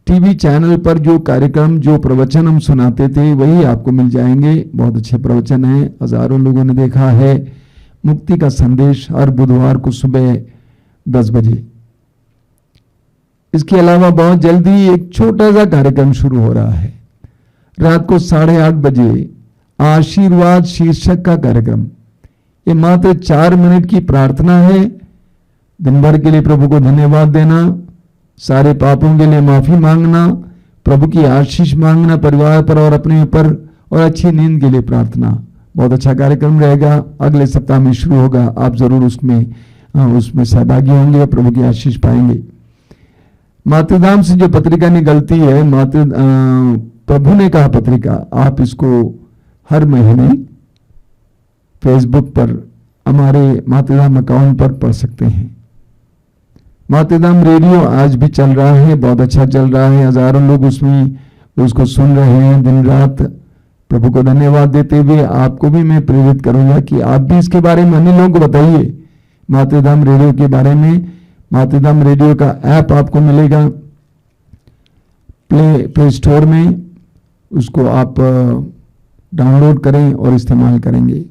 टीवी चैनल पर जो कार्यक्रम, जो प्रवचन हम सुनाते थे, वही आपको मिल जाएंगे। बहुत अच्छे प्रवचन हैं, हजारों लोगों ने देखा है। मुक्ति का संदेश हर बुधवार को सुबह 10 बजे। इसके अलावा बहुत जल्दी एक छोटा सा कार्यक्रम शुरू हो रहा है। रात को 8:30 बजे आशीर्वाद शीर्षक का कार्यक्रम। ये मात्र 4 मिनट की प्रार्थना है। दिन भर के लिए प्रभु को धन्यवाद देना, सारे पापों के लिए माफी मांगना, प्रभु की आशीष मांगना परिवार पर और अपने ऊपर, और अच्छी नींद के लिए प्रार्थना। बहुत अच्छा कार्यक्रम रहेगा, अगले सप्ताह में शुरू होगा। आप जरूर उसमें सहभागी होंगे, प्रभु की आशीष पाएंगे। मातृधाम से जो पत्रिका निकलती है, प्रभु ने कहा पत्रिका, आप इसको हर महीने फेसबुक पर हमारे मातृधाम अकाउंट पर पढ़ सकते हैं। मातृधाम रेडियो आज भी चल रहा है, बहुत अच्छा चल रहा है। हजारों लोग उसमें उसको सुन रहे हैं दिन रात। प्रभु को धन्यवाद देते हुए आपको भी मैं प्रेरित करूंगा कि आप भी इसके बारे में अन्य लोगों को बताइए, मातृधाम रेडियो के बारे में। मातृधाम रेडियो का ऐप आपको मिलेगा प्ले स्टोर में, उसको आप डाउनलोड करें और इस्तेमाल करेंगे।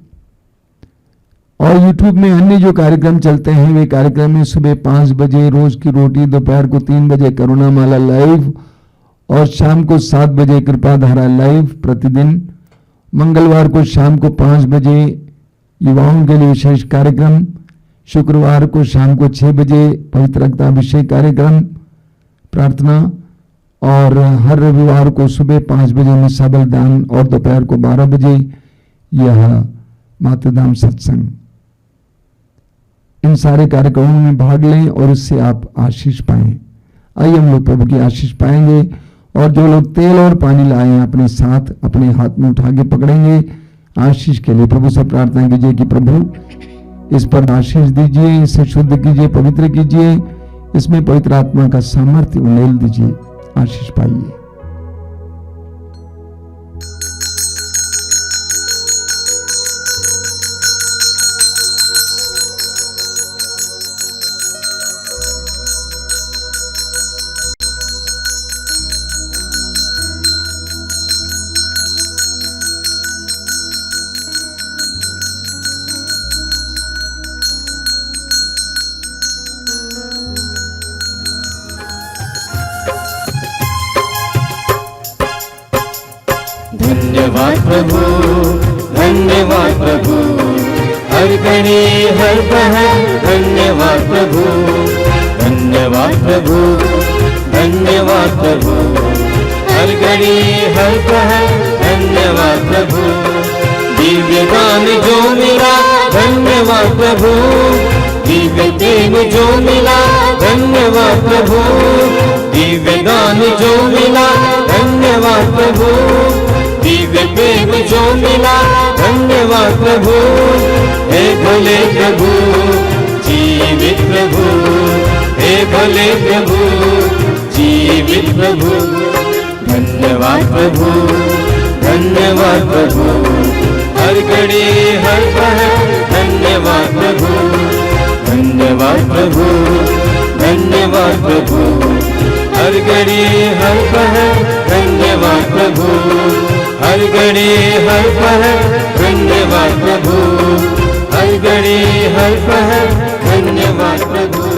और YouTube में अन्य जो कार्यक्रम चलते हैं, वे कार्यक्रम में सुबह 5 बजे रोज की रोटी, दोपहर को 3 बजे करुणामाला लाइव और शाम को 7 बजे कृपा धारा लाइव प्रतिदिन। मंगलवार को शाम को 5 बजे युवाओं के लिए विशेष कार्यक्रम। शुक्रवार को शाम को 6 बजे पवित्र रक्ताभिषेक कार्यक्रम प्रार्थना। और हर रविवार को सुबह 5 बजे मिसा बलिदान और दोपहर को 12 बजे यह मातृधाम सत्संग। इन सारे कार्यक्रमों में भाग लें और इससे आप आशीष पाएं। आइए हम लोग प्रभु की आशीष पाएंगे। और जो लोग तेल और पानी लाए हैं अपने साथ, अपने हाथ में उठा के पकड़ेंगे आशीष के लिए प्रभु से प्रार्थना कीजिए कि प्रभु इस पर आशीष दीजिए, इसे शुद्ध कीजिए, पवित्र कीजिए, इसमें पवित्र आत्मा का सामर्थ्य उंडेल दीजिए, आशीष पाइए। धन्यवाद प्रभु, धन्यवाद प्रभु, हर घड़ी हर पहर धन्यवाद प्रभु, धन्यवाद प्रभु, धन्यवाद प्रभु, हर घड़ी हर पहर धन्यवाद प्रभु, दिव्य दान जो मिला धन्यवाद प्रभु, दिव्य प्रेम जो मिला धन्यवाद प्रभु, दिव्य दान जो मिला धन्यवाद प्रभु, दिव्य प्रेम जो मिला धन्यवाद प्रभु, हे भले प्रभु जीवित प्रभु, हे भले प्रभु जीवित प्रभु, धन्यवाद प्रभु, धन्यवाद प्रभु, हर घड़ी हर पहर धन्यवाद प्रभु, धन्यवाद प्रभु, धन्यवाद प्रभु, हर घड़ी हर पहर धन्यवाद प्रभु, हर घड़ी हर पहर धन्यवाद प्रभु, हर घड़ी हर पहर धन्यवाद प्रभु।